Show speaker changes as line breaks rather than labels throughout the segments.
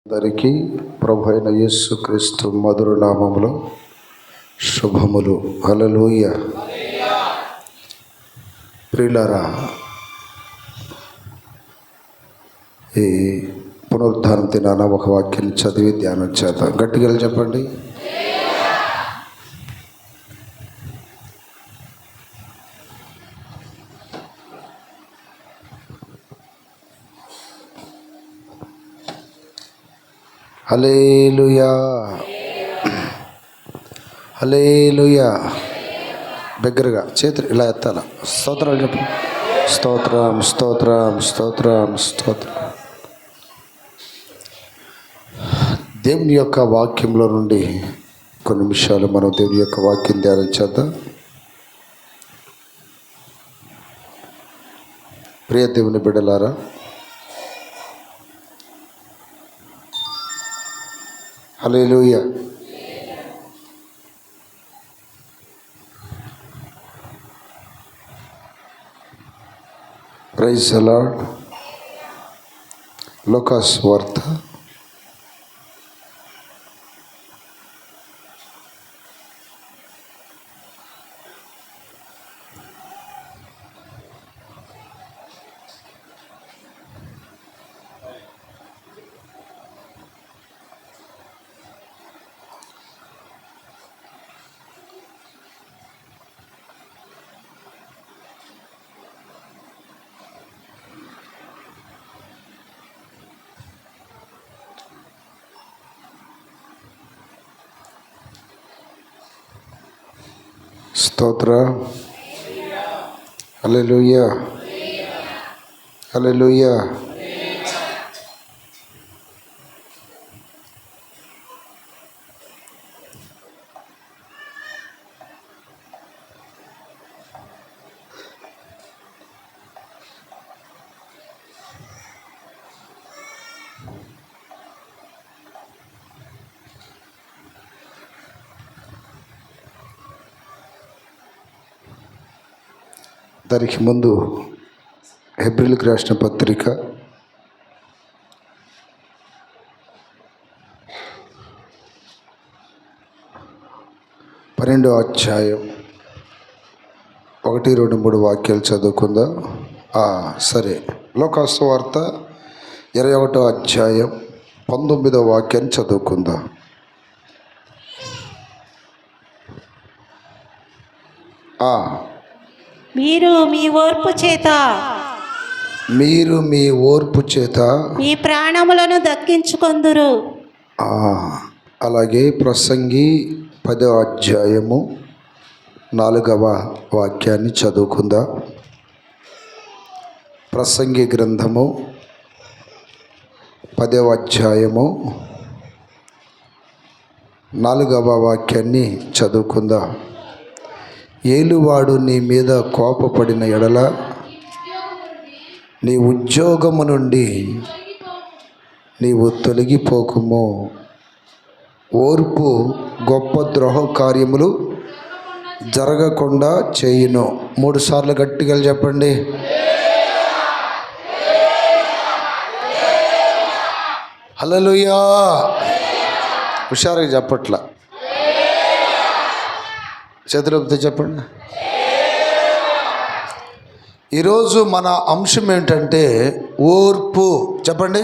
అందరికీ ప్రభు అయిన యేసుక్రీస్తు మధుర నామములో శుభములు. హల్లెలూయా. ప్రియులారా, ఈ పునరుద్ధానం దినాన ఒక వాక్యం చదివి ధ్యానం చేద్దాం. గట్టిగా చెప్పండి. హల్లెలూయా, హల్లెలూయా. దగ్గరగా చేతులు ఇలా ఎత్తాల. స్తోత్రాలు చెప్పు. స్తోత్రం, స్తోత్రం, స్తోత్రం, స్తోత్రం. దేవుని యొక్క వాక్యంలో నుండి కొన్ని నిమిషాలు మనం దేవుని యొక్క వాక్యం ధ్యానం చేద్దాం. ప్రియ దేవుని బిడ్డలారా, హల్లెలూయా. Praise the lord. లూకాసు వార్త 'స్తోత్రం, హల్లెలూయా, హల్లెలూయా. దానికి ముందు హెబ్రీయులకు రాసిన పత్రిక 12వ అధ్యాయం 1, 2, 3 వాక్యాలు చదువుకుందాం. సరే. లూకాసు వార్త 21వ అధ్యాయం 19వ వాక్యాన్ని చదువుకుందాం.
మీరు మీ ఓర్పు చేత మీ ప్రాణములను దక్కించుకొందురు.
అలాగే ప్రసంగి 10వ అధ్యాయము 4వ వాక్యాన్ని చదువుకుందాం. ప్రసంగి గ్రంథము 10వ అధ్యాయము 4వ వాక్యాన్ని చదువుకుందాం. ఏలువాడు నీ మీద కోపపడిన ఎడల నీ ఉద్యోగము నుండి నీవు తొలగిపోకుము. ఓర్పు గొప్ప ద్రోహ కార్యములు జరగకుండా చేయును. 3 సార్లు గట్టిగా చెప్పండి. హల్లెలూయా. హుషారుగా చెప్పట్లా, చేతులతో చెప్పండి. ఈరోజు మన అంశం ఏంటంటే ఓర్పు. చెప్పండి,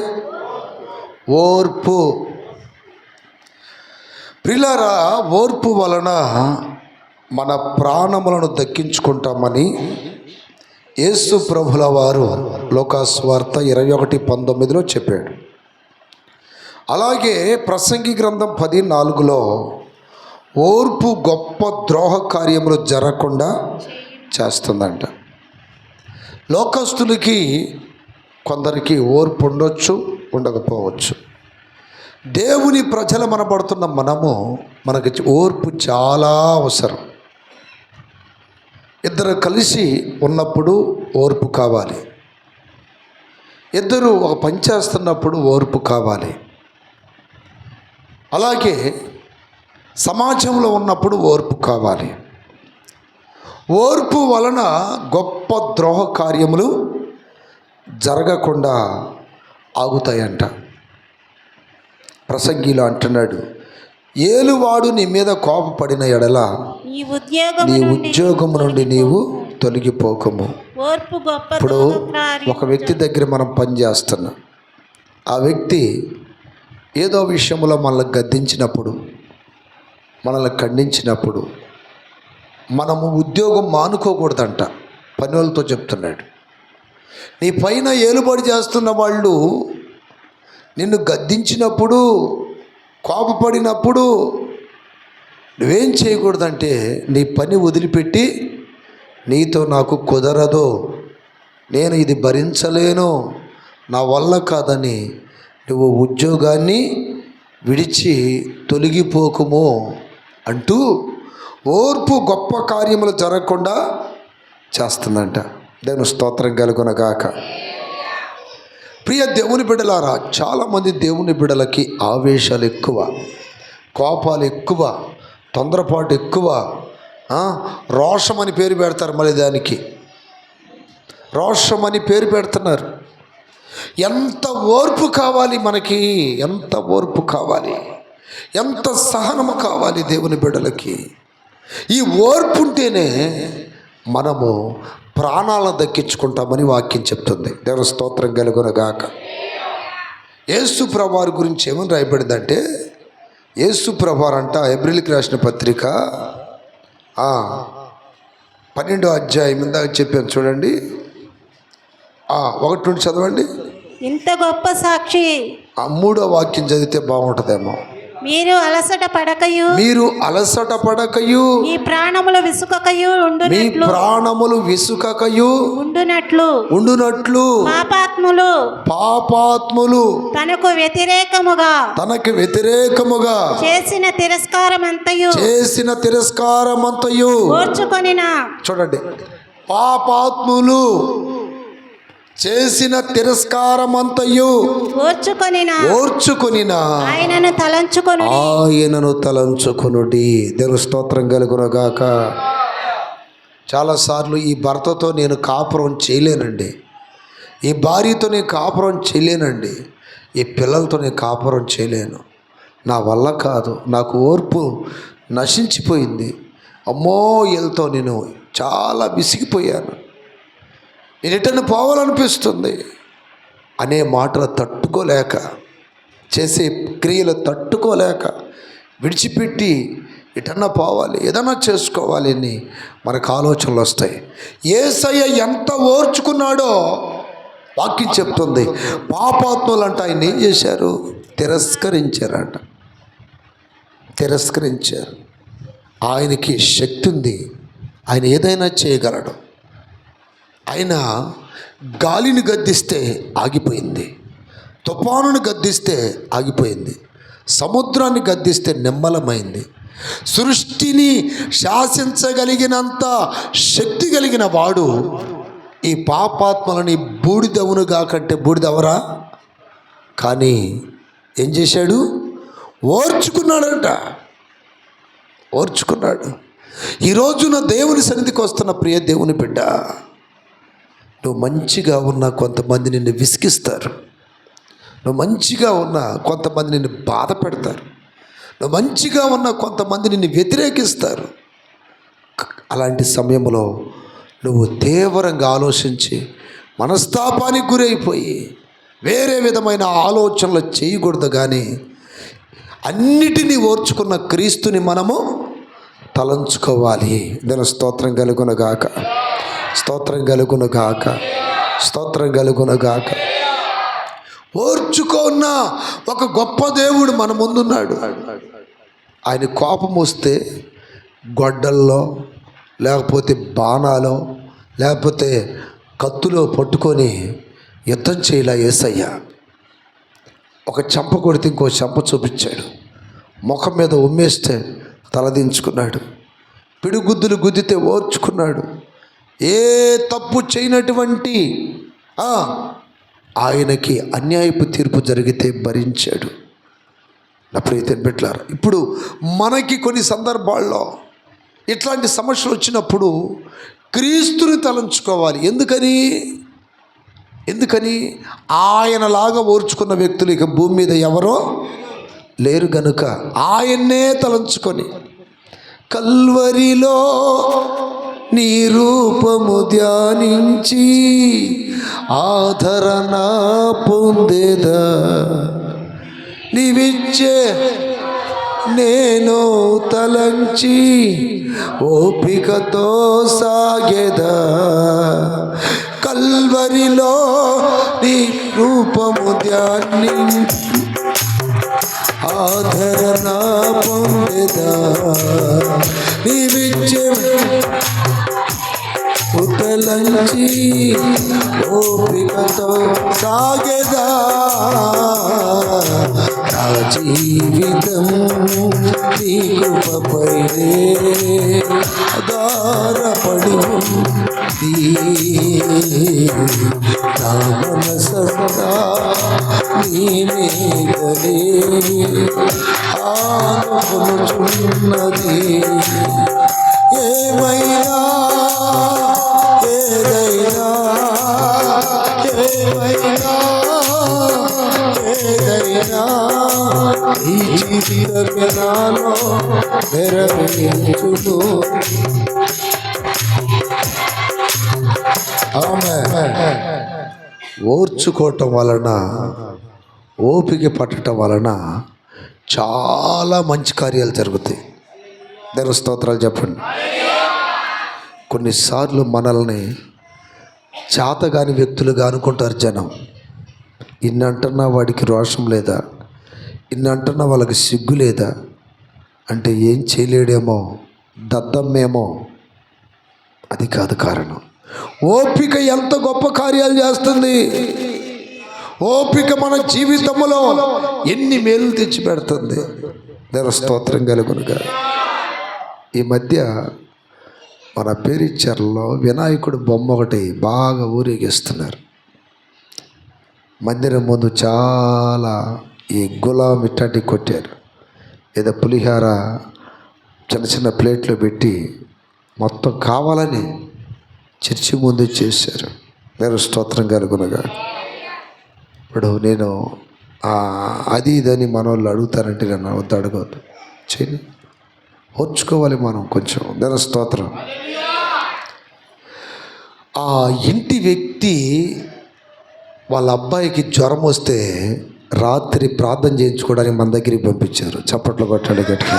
ఓర్పు. ప్రియులారా, ఓర్పు వలన మన ప్రాణములను దక్కించుకుంటామని యేసు ప్రభుల వారు లూకాసు వార్త 21:19 చెప్పాడు. అలాగే ప్రసంగి గ్రంథం 10:4 ఓర్పు గొప్ప ద్రోహ కార్యములు జరగకుండా చేస్తుందంట. లోకస్తులకి కొందరికి ఓర్పు ఉండొచ్చు, ఉండకపోవచ్చు. దేవుని ప్రజలు మనబడుతున్న మనకి ఓర్పు చాలా అవసరం. ఇద్దరు కలిసి ఉన్నప్పుడు ఓర్పు కావాలి. ఇద్దరు ఒక పని చేస్తున్నప్పుడు ఓర్పు కావాలి. అలాగే సమాజంలో ఉన్నప్పుడు ఓర్పు కావాలి. ఓర్పు వలన గొప్ప ద్రోహ కార్యములు జరగకుండా ఆగుతాయంట. ప్రసంగిలో అంటున్నాడు, ఏలువాడు నీ మీద కోపపడిన ఎడల నీ ఉద్యోగము నుండి నీవు తొలగిపోకము.
ఓర్పు గొప్ప
ఇప్పుడు ఒక వ్యక్తి దగ్గర మనం పని చేస్తున్నాం. ఆ వ్యక్తి ఏదో విషయంలో మనల్ని గద్దించినప్పుడు, మనల్ని ఖండించినప్పుడు మనము ఉద్యోగం మానుకోకూడదంట. పని వాళ్ళతో చెప్తున్నాడు. నీ పైన ఏలుబడి చేస్తున్న వాళ్ళు నిన్ను గద్దించినప్పుడు, కోపపడినప్పుడు నువ్వేం చేయకూడదంటే నీ పని వదిలిపెట్టి, నీతో నాకు కుదరదు, నేను ఇది భరించలేను, నా వల్ల కాదని నువ్వు ఉద్యోగాన్ని విడిచి తొలగిపోకుము అంటూ ఓర్పు గొప్ప కార్యములు జరగకుండా చేస్తుందంట. దేవుని స్తోత్రం కలుగునగాక. ప్రియ దేవుని బిడ్డలారా, చాలామంది దేవుని బిడ్డలకి ఆవేశాలు ఎక్కువ, కోపాలు ఎక్కువ, తొందరపాటు ఎక్కువ. రోషం అని పేరు పెడతారు. మళ్ళీ దానికి రోషం అని పేరు పెడుతున్నారు. ఎంత ఓర్పు కావాలి మనకి, ఎంత ఓర్పు కావాలి, ఎంత సహనము కావాలి దేవుని బిడ్డలకి. ఈ ఓర్పు ఉంటేనే మనము ప్రాణాలను దక్కించుకుంటామని వాక్యం చెప్తుంది. దేవుని స్తోత్రం కలుగునగాక. యేసు ప్రభువారి గురించి ఏమని రాయబడిందంటే, యేసు ప్రభువారు అంట హెబ్రీయులకు రాసిన పత్రిక 12వ అధ్యాయం ఇందాక చెప్పాను చూడండి, 1 నుండి చదవండి.
ఇంత గొప్ప సాక్షి
3వ వాక్యం చదివితే బాగుంటుందేమో.
మీరు అలసట పడకయు ఈ ప్రాణములు విసుకకయు ఉండునట్లు పాపాత్ములు తనకు వ్యతిరేకముగా చేసిన తిరస్కారమంతయు ఓర్చుకొనిన. చూడండి, పాపాత్ములు చేసిన తిరస్కారమంతయు ఓర్చుకొనిన ఆయనను తలంచుకొనుడి. దేవుని స్తోత్రం కలుగునగాక. చాలాసార్లు ఈ భర్తతో నేను కాపురం చేయలేనండి, ఈ భార్యతో నేను కాపురం చేయలేనండి, ఈ పిల్లలతో నేను కాపురం చేయలేను, నా వల్ల కాదు, నాకు ఓర్పు నశించిపోయింది, అమ్మో వీళ్ళతో నేను చాలా విసిగిపోయాను, నేను ఎటన్నా పోవాలనిపిస్తుంది అనే మాటలు తట్టుకోలేక, చేసే క్రియలు తట్టుకోలేక విడిచిపెట్టి ఎటన్నా పోవాలి, ఏదన్నా చేసుకోవాలి అని మనకు ఆలోచనలు వస్తాయి. యేసయ్య ఎంత ఓర్చుకున్నాడో వాక్యం చెప్తుంది. పాపాత్ములు అంట ఆయన ఏం చేశారు? తిరస్కరించారంట. ఆయనకి శక్తి ఉంది, ఆయన ఏదైనా చేయగలడు. ఆయన గాలిని గద్దిస్తే ఆగిపోయింది, తుఫానుని గద్దిస్తే ఆగిపోయింది, సముద్రాన్ని గద్దిస్తే నిమ్మలమైంది. సృష్టిని శాసించగలిగినంత శక్తి కలిగిన వాడు ఈ పాపాత్మలని బూడిదవునుగా కంటే బూడిదవరా. కానీ ఏం చేశాడు? ఓర్చుకున్నాడు. ఈ రోజున దేవుని సన్నిధికి వస్తున్న ప్రియ దేవుని బిడ్డ, నువ్వు మంచిగా ఉన్నా కొంతమంది నిన్ను విసిగిస్తారు, నువ్వు మంచిగా ఉన్నా కొంతమంది నిన్ను బాధ పెడతారు, నువ్వు మంచిగా ఉన్నా కొంతమంది నిన్ను వ్యతిరేకిస్తారు. అలాంటి సమయంలో నువ్వు తీవ్రంగా ఆలోచించి మనస్తాపానికి గురైపోయి వేరే విధమైన ఆలోచనలు చేయకూడదు. కానీ అన్నిటినీ ఓర్చుకున్న క్రీస్తుని మనము తలంచుకోవాలి. దాని స్తోత్రం కలుగునుగాక. ఓర్చుకున్న ఒక గొప్ప దేవుడు మన ముందున్నాడు. ఆయన కోపం వస్తే గొడ్డల్లో లేకపోతే బాణాలో లేకపోతే కత్తులో పట్టుకొని యుద్ధం చేయలా యేసయ్య. ఒక చెంప కొడితే ఇంకో చెంప చూపించాడు, ముఖం మీద ఉమ్మేస్తే తలదించుకున్నాడు, పిడిగుద్దులు గుద్దితే ఓర్చుకున్నాడు. ఏ తప్పు చేయనటువంటి ఆయనకి అన్యాయపు తీర్పు జరిగితే భరించాడు. నా ప్రియతమ బిడ్డలారా, ఇప్పుడు మనకి కొన్ని సందర్భాల్లో ఇట్లాంటి సమస్యలు వచ్చినప్పుడు క్రీస్తుని తలంచుకోవాలి. ఎందుకని ఆయనలాగా ఓర్చుకున్న వ్యక్తులు ఇక భూమి మీద ఎవరో లేరు గనుక ఆయన్నే తలంచుకొని కల్వరిలో నీ రూపము ధ్యానించి ఆదరణ పొందేదా నీవిచ్చే నేను తలంచి ఓపికతో సాగేదా కల్వరిలో నీ రూపము ధ్యానించి ఆదరణ పొందేదా నీవిచ్చే ఉతలంచి ఓపికతో సాగేదా నా జీవితం నీ కృపపైనే ఆధారపడి ఉంది నా మనసంతా నీ మీదనే ఆనుకొనుచున్నది ఏమైనా ఏదైనా ఏమైనా ఏదైనా ఈ జీవితమే నాలో నెరవేర్చును ఓర్చుకోవటం వలన ఓపిక పట్టడం వలన చాలా మంచి కార్యాలు జరుగుతాయి. దేవుని స్తోత్రాలు చెప్పండి. కొన్నిసార్లు మనల్ని చేతగాని వ్యక్తులుగా అనుకుంటారు జనం. ఇన్నంటున్నా వాడికి రోషం లేదా, ఇన్నంటున్నా వాళ్ళకి సిగ్గు లేదా అంటే ఏం చేయలేడేమో, దద్దమ్మేమో. అది కాదు కారణం. ఓపిక ఎంత గొప్ప కార్యాలు చేస్తుంది. ఓపిక మన జీవితంలో ఎన్ని మేలు తెచ్చి పెడుతుంది. దేవుని స్తోత్రం కలుగునుగా. ఈ మధ్య మన పేరిచ్చర్లో వినాయకుడు బొమ్మ ఒకటి బాగా ఊరేగిస్తున్నారు. మందిరం ముందు చాలా ఈ గులాం ఇట్లాంటి కొట్టారు. ఏదో పులిహార చిన్న చిన్న ప్లేట్లో పెట్టి మొత్తం కావాలని చర్చి ముందు చేశారు. నేను స్తోత్రం కలుగునగా. ఇప్పుడు నేను అది ఇదని మన వాళ్ళు అడుగుతారంటే నన్ను వద్దు, అడగవద్దు, చేయని ఓర్చుకోవాలి మనం కొంచెం. నేను స్తోత్రం. ఆ ఇంటి వ్యక్తి వాళ్ళ అబ్బాయికి జ్వరం వస్తే రాత్రి ప్రార్థన చేయించుకోవడానికి మన దగ్గరికి పంపించారు. చప్పట్లు కొట్టాడు గట్టిగా.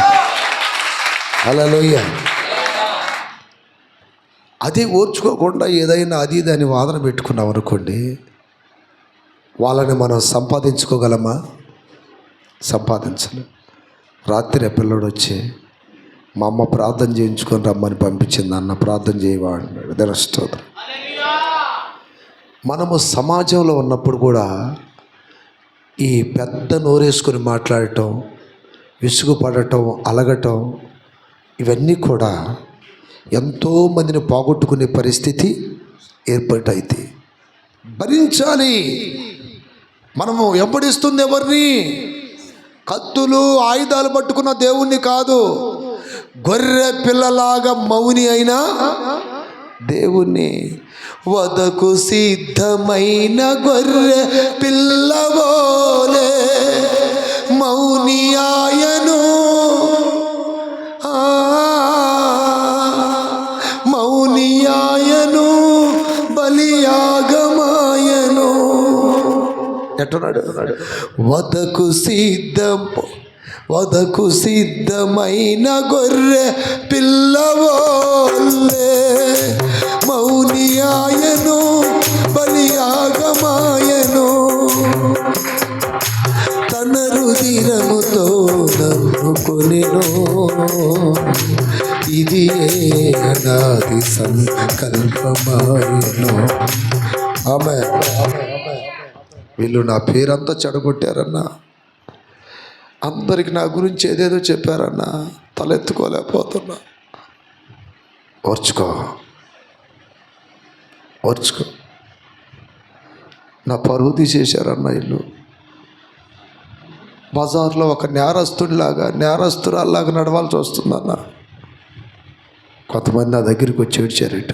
హల్లెలూయా. అదే ఓర్చుకోకుండా ఏదైనా అది దాన్ని వాదన పెట్టుకున్నాం అనుకోండి, వాళ్ళని మనం సంపాదించుకోగలమా? సంపాదించలేం. రాత్రి పిల్లడు వచ్చి మా అమ్మ ప్రార్థన చేయించుకొని రమ్మని పంపించింది, అన్న ప్రార్థన చేయవా అన్నాడు. స్తోత్రం. మనము సమాజంలో ఉన్నప్పుడు కూడా ఈ పెద్ద నోరేసుకొని మాట్లాడటం, విసుగుపడటం, అలగటం, ఇవన్నీ కూడా ఎంతోమందిని పోగొట్టుకునే పరిస్థితి ఏర్పడైతే భరించాలి. మనము వెంబడిస్తుంది ఎవరిని? కత్తులు ఆయుధాలు పట్టుకున్న దేవుణ్ణి కాదు, గొర్రె పిల్లలాగా మౌని అయినా దేవుణ్ణి. వదకు సిద్ధమైన గొర్రె పిల్లవోలే మౌని ఆయను, మౌని ఆయను, బలియాగమాయను. ఎట్టున్నాడు? వదకు సిద్ధమైన గొర్రె పిల్లవోలే మౌని ఆయను, బలియాగమాయను. తన రుధిరముతో నమ్ముకొనెను, ఇది నాది సంకల్పమాయను. ఆమేన్. వీళ్ళు నా పేరంతా చెడగొట్టారన్నా, అందరికి నా గురించి ఏదేదో చెప్పారన్నా, తలెత్తుకోలేకపోతున్నా. ఓర్చుకో. నా పరువు తీసేశారన్న ఇల్లు. బజార్లో ఒక నేరస్తురాల్లాగా నడవాల్సి వస్తుందన్న. కొంతమంది నా దగ్గరికి వచ్చి ఏడ్చారట.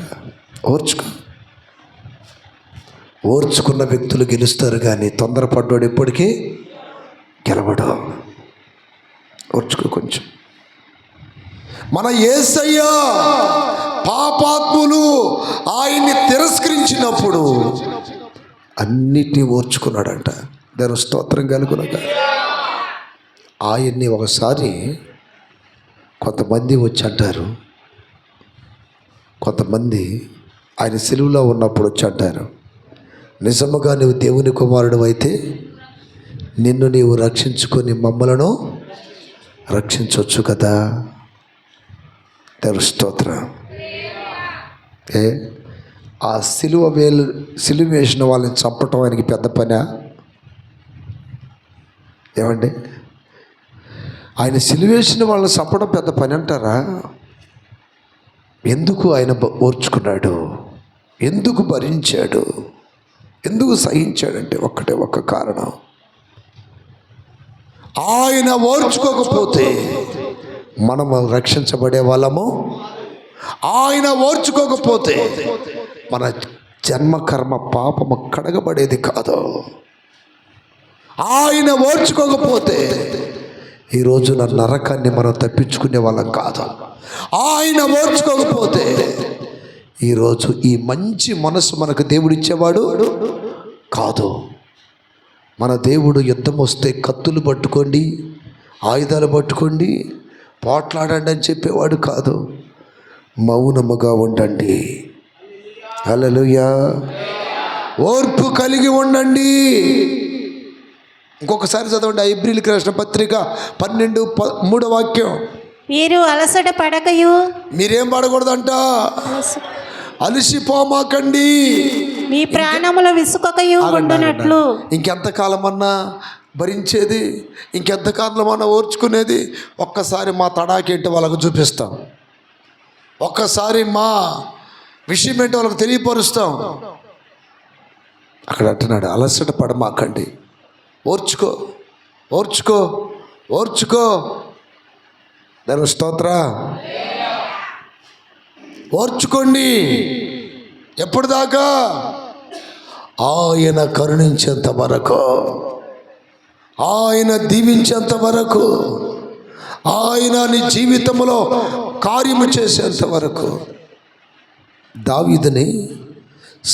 ఓర్చుకున్న వ్యక్తులు గెలుస్తారు, కానీ తొందరపడ్డాడు ఎప్పటికీ గెలవడు. ఓర్చుకో కొంచెం.
మన యేసయ్య పాపాత్ములు ఆయన్ని తిరస్కరించినప్పుడు
అన్నిటినీ ఓర్చుకున్నాడంట. దాని స్తోత్రం కలుగునక. ఆయన్ని ఒకసారి కొంతమంది వచ్చి అంటారు, కొంతమంది ఆయన సిలువలో ఉన్నప్పుడు వచ్చి అంటారు, నిజముగా నువ్వు దేవుని కుమారుడు అయితే నిన్ను నీవు రక్షించుకొని మమ్మలను రక్షించవచ్చు కదా. దాని స్తోత్రం. ఆ సిలువ వేసిన వాళ్ళని చంపటం ఆయనకి పెద్ద పనా? ఏమండి, ఆయన సిలువేసిన వాళ్ళని చంపడం పెద్ద పని అంటారా? ఎందుకు ఆయన ఓర్చుకున్నాడు, ఎందుకు భరించాడు, ఎందుకు సహించాడంటే ఒక్కటే ఒక్క కారణం.
ఆయన ఓర్చుకోకపోతే
మనము రక్షించబడే వాళ్ళము.
ఆయన ఓర్చుకోకపోతే
మన జన్మకర్మ పాపము కడగబడేది కాదు.
ఆయన ఓర్చుకోకపోతే
ఈరోజు నా నరకాన్ని మనం తప్పించుకునే వాళ్ళం కాదు.
ఆయన ఓర్చుకోకపోతే
ఈరోజు ఈ మంచి మనసు మనకు దేవుడిచ్చేవాడు కాదు. మన దేవుడు యుద్ధం వస్తే కత్తులు పట్టుకోండి, ఆయుధాలు పట్టుకోండి, పోట్లాడండి అని చెప్పేవాడు కాదు. మౌనముగా ఉండండి. హల్లెలూయా.
ఓర్పు కలిగి ఉండండి. ఇంకొకసారి చదవండి. హెబ్రీయులకు రాసిన పత్రిక 12:3
మీరు అలసట పడకయు.
మీరేం పడకూడదంట? అలసిపోమాకండి.
మీ ప్రాణములు విసుకొకయు ఉండునట్లు.
ఇంకెంతకాలమన్నా భరించేది, ఇంకెంతకాలమన్నా ఓర్చుకునేది? ఒక్కసారి మా తడాకేంటి వాళ్ళకు చూపిస్తాం, ఒక్కసారి మా విషయం ఏంటో వాళ్ళకు తెలియపరుస్తాం.
అక్కడ అంటున్నాడు, అలసట పడమాకండి,
ఓర్చుకో ఓర్చుకో ఓర్చుకో.
దాని స్తోత్ర.
ఓర్చుకోండి. ఎప్పటిదాకా?
ఆయన కరుణించేంత వరకు,
ఆయన దీవించేంత వరకు, ఆయన నీ జీవితంలో కార్యము చేసేంత వరకు.
దావీదుని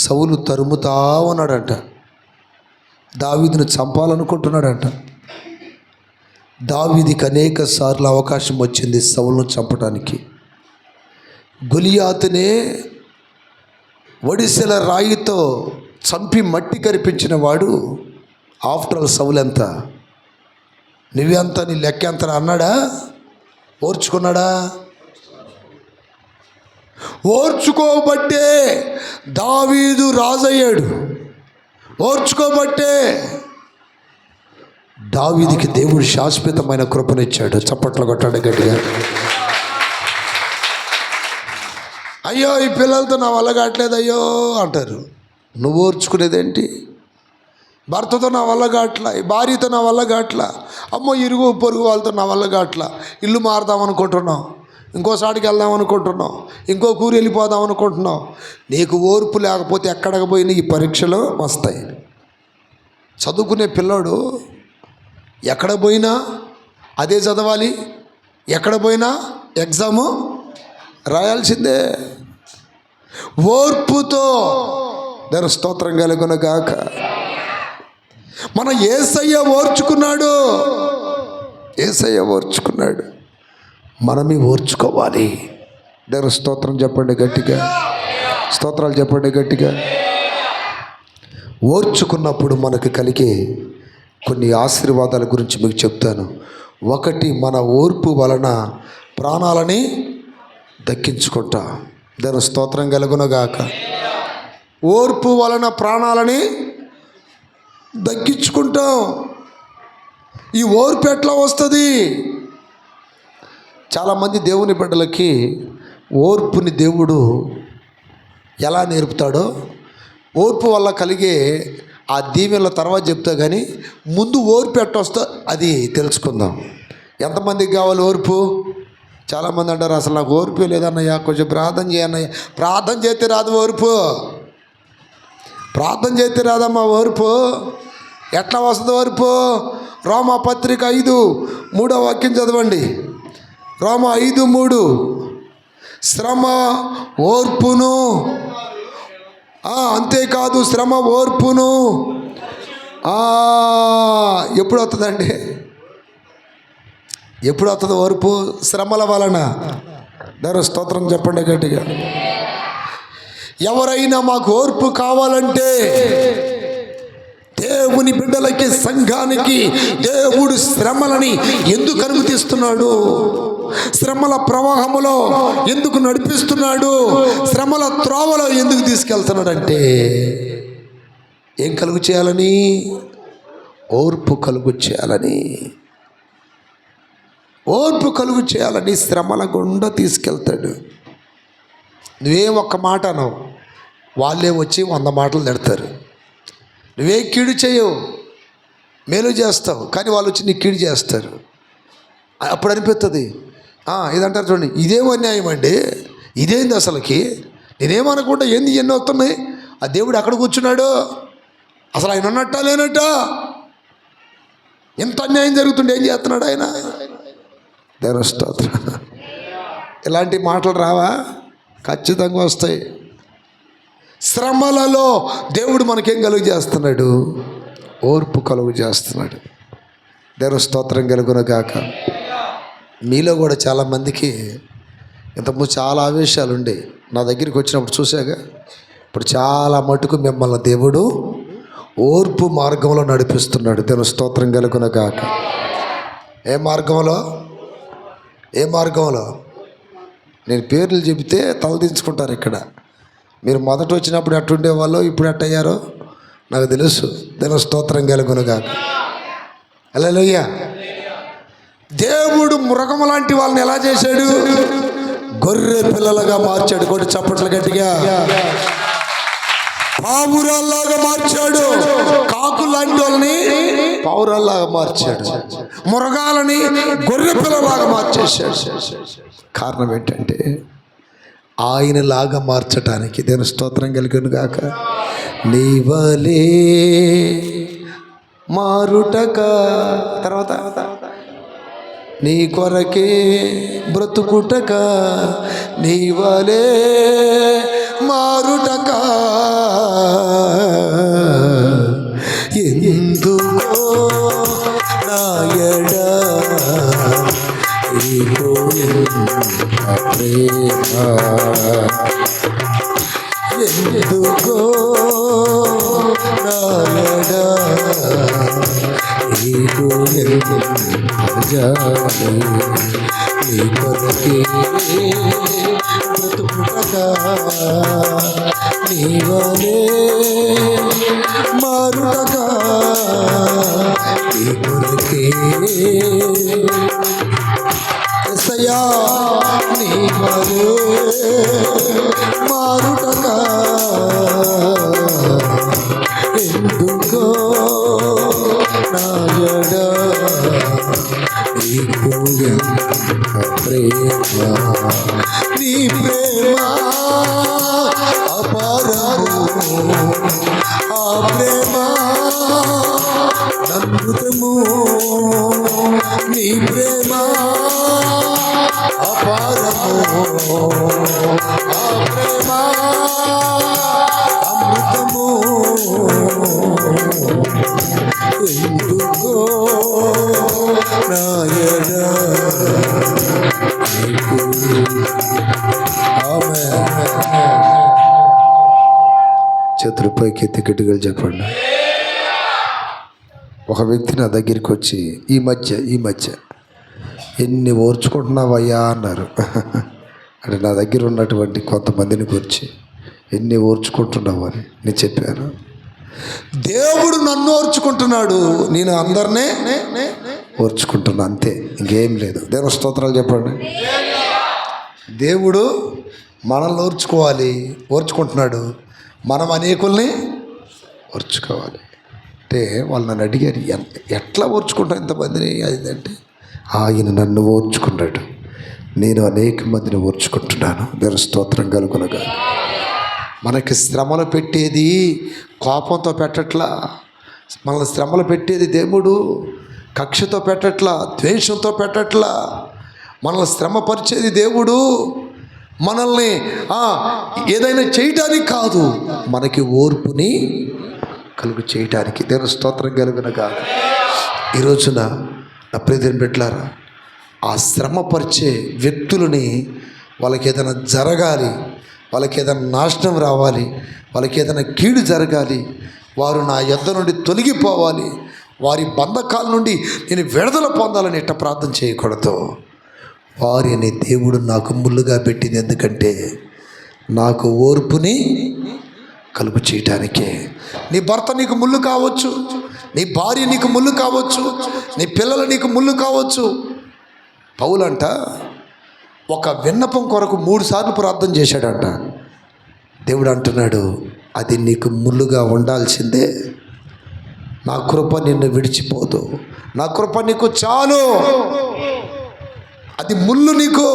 సౌలు తరుముతా ఉన్నాడంట. దావీదుని చంపాలనుకుంటున్నాడంట. దావీదికి అనేక సార్లు అవకాశం వచ్చింది సౌలును చంపడానికి. గొలియాతునే ఒడిసెల రాయితో చంపి మట్టి కరిపించిన వాడు ఆఫ్టర్ ఆల్ సౌలు ఎంత, నువ్వెంత, నీ లెక్క ఎంత అన్నాడా? ఓర్చుకున్నాడా?
ఓర్చుకోబట్టే దావీదు రాజయ్యాడు. ఓర్చుకోబట్టే
దావీదికి దేవుడు శాశ్వతమైన కృపనిచ్చాడు. చప్పట్లు కొట్టాడు గట్టిగా.
అయ్యో ఈ పిల్లలతో నా వల్ల కావట్లేదు అయ్యో అంటారు.
నువ్వు ఓర్చుకునేదేంటి?
భర్తతో నా వల్ల కావట్లా, ఈ భార్యతో నా వల్ల కావట్లా, అమ్మో ఇరుగు పొరుగు వాళ్ళతో నా వల్ల కావట్లా, ఇల్లు మారుదాం అనుకుంటున్నాం, ఇంకోసారికి వెళ్దాం అనుకుంటున్నాం, ఇంకో కూరి వెళ్ళిపోదాం అనుకుంటున్నాం. నీకు ఓర్పు లేకపోతే ఎక్కడికి పోయినా ఈ పరీక్షలు వస్తాయి. చదువుకునే పిల్లోడు ఎక్కడ పోయినా అదే చదవాలి, ఎక్కడ పోయినా ఎగ్జాము రాయాల్సిందే. ఓర్పుతో. దాని స్తోత్రం కలుగును గాక. మన యేసయ్య ఓర్చుకున్నాడు.
యేసయ్య ఓర్చుకున్నాడు, మనమే ఓర్చుకోవాలి. దాని స్తోత్రం చెప్పండి గట్టిగా. స్తోత్రాలు చెప్పండి గట్టిగా. ఓర్చుకున్నప్పుడు మనకు కలిగే కొన్ని ఆశీర్వాదాల గురించి మీకు చెప్తాను. ఒకటి, మన ఓర్పు వలన ప్రాణాలని దక్కించుకుంటా. దాని స్తోత్రం కలుగునగాక.
ఓర్పు వలన ప్రాణాలని దక్కించుకుంటాం. ఈ ఓర్పు ఎట్లా వస్తుంది?
చాలామంది దేవుని బిడ్డలకి ఓర్పుని దేవుడు ఎలా నేర్పుతాడో, ఓర్పు వల్ల కలిగే ఆ దీవెనల తర్వాత చెప్తా, కానీ ముందు ఓర్పు ఎట్టొస్తో అది తెలుసుకుందాం. ఎంతమందికి కావాలి ఓర్పు? చాలామంది అంటారు, అసలు నాకు ఓర్పు లేదన్నయ్యా, కొంచెం ప్రార్థన చేయన్నయ్యా. ప్రార్థన చేస్తే రాదు ఓర్పు. ప్రార్థన చేస్తే రాదమ్మా ఓర్పు.
ఎట్లా వస్తుంది ఓర్పు? రోమా పత్రిక 5:3 వాక్యం చదవండి. రోమా 5:3. శ్రమ ఓర్పును, అంతేకాదు శ్రమ ఓర్పును ఎప్పుడు వస్తుందండి? ఎప్పుడు వస్తుంది ఓర్పు? శ్రమల వలన. దేవుని స్తోత్రం చెప్పండి గట్టిగా. ఎవరైనా మాకు ఓర్పు కావాలంటే దేవుని బిడ్డలకి, సంఘానికి దేవుడు శ్రమలని ఎందుకు అనుమతిస్తున్నాడు? శ్రమల ప్రవాహములో ఎందుకు నడిపిస్తున్నాడు? శ్రమల త్రోవలో ఎందుకు తీసుకెళ్తున్నాడంటే ఏం కలుగు చేయాలని? ఓర్పు కలుగు చేయాలని. ఓర్పు కలుగు చేయాలని శ్రమల గుండా తీసుకెళ్తాడు. నువ్వేం ఒక్క మాట అనవు, వాళ్ళే వచ్చి 100 మాటలు తిడతారు. నువ్వే కీడు చేయవు, మేలు చేస్తావు, కానీ వాళ్ళు వచ్చి నీకు కీడు చేస్తారు. అప్పుడు అనిపిస్తుంది, ఇదంటారు చూడండి, ఇదేం అన్యాయం అండి, ఇదేంది అసలుకి, నేనేమనుకుంటా ఏంది ఎన్ని వస్తున్నాయి, ఆ దేవుడు అక్కడ కూర్చున్నాడు, అసలు ఆయన ఉన్నట్టా లేనట్ట, ఎంత అన్యాయం జరుగుతుండే ఏం చేస్తున్నాడు ఆయన? దేవుని స్తోత్రం. ఇలాంటి మాటలు రావా? ఖచ్చితంగా వస్తాయి. శ్రమలలో దేవుడు మనకేం కలుగు చేస్తున్నాడు? ఓర్పు కలుగు చేస్తున్నాడు. దేవుని స్తోత్రం కలుగును గాక. మీలో కూడా చాలామందికి ఇంతకుముందు చాలా ఆవేశాలు ఉండే, నా దగ్గరికి వచ్చినప్పుడు చూశాక. ఇప్పుడు చాలా మటుకు మిమ్మల్ని దేవుడు ఓర్పు మార్గంలో నడిపిస్తున్నాడు. దేవుని స్తోత్రం కలుగును గాక. ఏ మార్గంలో? ఏ మార్గంలో? నేను పేర్లు చెబితే తలదించుకుంటారు ఇక్కడ. మీరు మొదట వచ్చినప్పుడు ఎట్టుండేవాళ్ళో ఇప్పుడు ఎట్టయ్యారో నాకు తెలుసు. దేవుని స్తోత్రం కలుగును గాక. హల్లెలూయా. దేవుడు మృగం లాంటి వాళ్ళని ఎలా చేశాడు? గొర్రె పిల్లలుగా మార్చాడు. కొట్టి చప్పట్లు గట్టిగా. పావురాల్లాగా మార్చాడు. కాకు లాంటి వాళ్ళని పావురాల్లాగా మార్చాడు. మృగాలని గొర్రె పిల్లలాగా మార్చేశాడు. కారణం ఏంటంటే ఆయనలాగా మార్చటానికి. దేవుని స్తోత్రం కలుగును గాక. నీవలే మారుటక, తర్వాత నీ కొరకే బ్రతుకుటక, నీవలే మారుటక, ఎందుకో నాయడ ప్రేమ, ఎందుకో నాయడ నీ కొరకే బ్రతుకుటగా, నీవలే మారుటగా, నీ కొరకే ఎసయ్యా, నీవలే మారుటగా, ఎందుకో నాయడ నీకు ఎంత ప్రేమ, నీ ప్రేమ అపారము, ఆ ప్రేమ అద్భుతము, నీ ప్రేమ అపారము, ఆ ప్రేమ అమృతము, ఎందుకో నాయన నీకు. ఆమేన్. చేతులు పైకెత్తి గట్టిగా చెప్పండి. ఒక వ్యక్తి నా దగ్గరికి వచ్చి ఈ మధ్య ఎన్ని ఓర్చుకుంటున్నావయ్యా అన్నారు. అంటే నా దగ్గర ఉన్నటువంటి కొంతమందిని గురించి ఎన్ని ఓర్చుకుంటున్నావు అని నేను చెప్పాను. దేవుడు నన్ను ఓర్చుకుంటున్నాడు, నేను అందరినీ ఓర్చుకుంటున్నా, అంతే, ఇంకేం లేదు. దేవుని స్తోత్రాలు చెప్పండి. దేవుడు మనల్ని ఓర్చుకుంటున్నాడు, మనం అనేకుల్ని ఓర్చుకోవాలి. అంటే వాళ్ళు నన్ను అడిగారు, ఎట్లా ఓర్చుకుంటాం ఇంతమందిని? అదంటే ఆయన నన్ను ఓర్చుకున్నాడు, నేను అనేక మందిని ఓర్చుకుంటున్నాను. దేవుని స్తోత్రం కలుగునుగా. మనకి శ్రమలు పెట్టేది కోపంతో పెట్టట్లా, మనల్ని శ్రమలు పెట్టేది దేవుడు కక్షతో పెట్టట్లా, ద్వేషంతో పెట్టట్లా. మనల్ని శ్రమపరిచేది దేవుడు మనల్ని ఏదైనా చేయటానికి కాదు, మనకి ఓర్పుని కలుగు చేయటానికి. దేవుని స్తోత్రం కలుగునగా. ఈ రోజున నా ప్రియమైన బిడ్డలారా, ఆ శ్రమపరిచే వ్యక్తులని వాళ్ళకి ఏదైనా జరగాలి, వాళ్ళకి ఏదైనా నాశనం రావాలి, వాళ్ళకి ఏదైనా కీడు జరగాలి, వారు నా యొద్ద నుండి తొలగిపోవాలి, వారి బంధకాల నుండి నేను విడుదల పొందాలని ఇట్ట ప్రార్థన చేయకూడదు. వారిని దేవుడు నాకు ముళ్ళుగా పెట్టింది ఎందుకంటే నాకు ఓర్పుని కలుగు చేయటానికే. నీ భర్త నీకు ముళ్ళు కావచ్చు, నీ భార్య నీకు ముళ్ళు కావచ్చు, నీ పిల్లలు నీకు ముళ్ళు కావచ్చు. పౌలంట ఒక విన్నపం కొరకు 3 సార్లు ప్రార్థన చేశాడంట. దేవుడు అంటున్నాడు, అది నీకు ముళ్ళుగా ఉండాల్సిందే, నా కృప నిన్ను విడిచిపోదు, నా కృప నీకు చాలు, అది ముళ్ళు నీకు.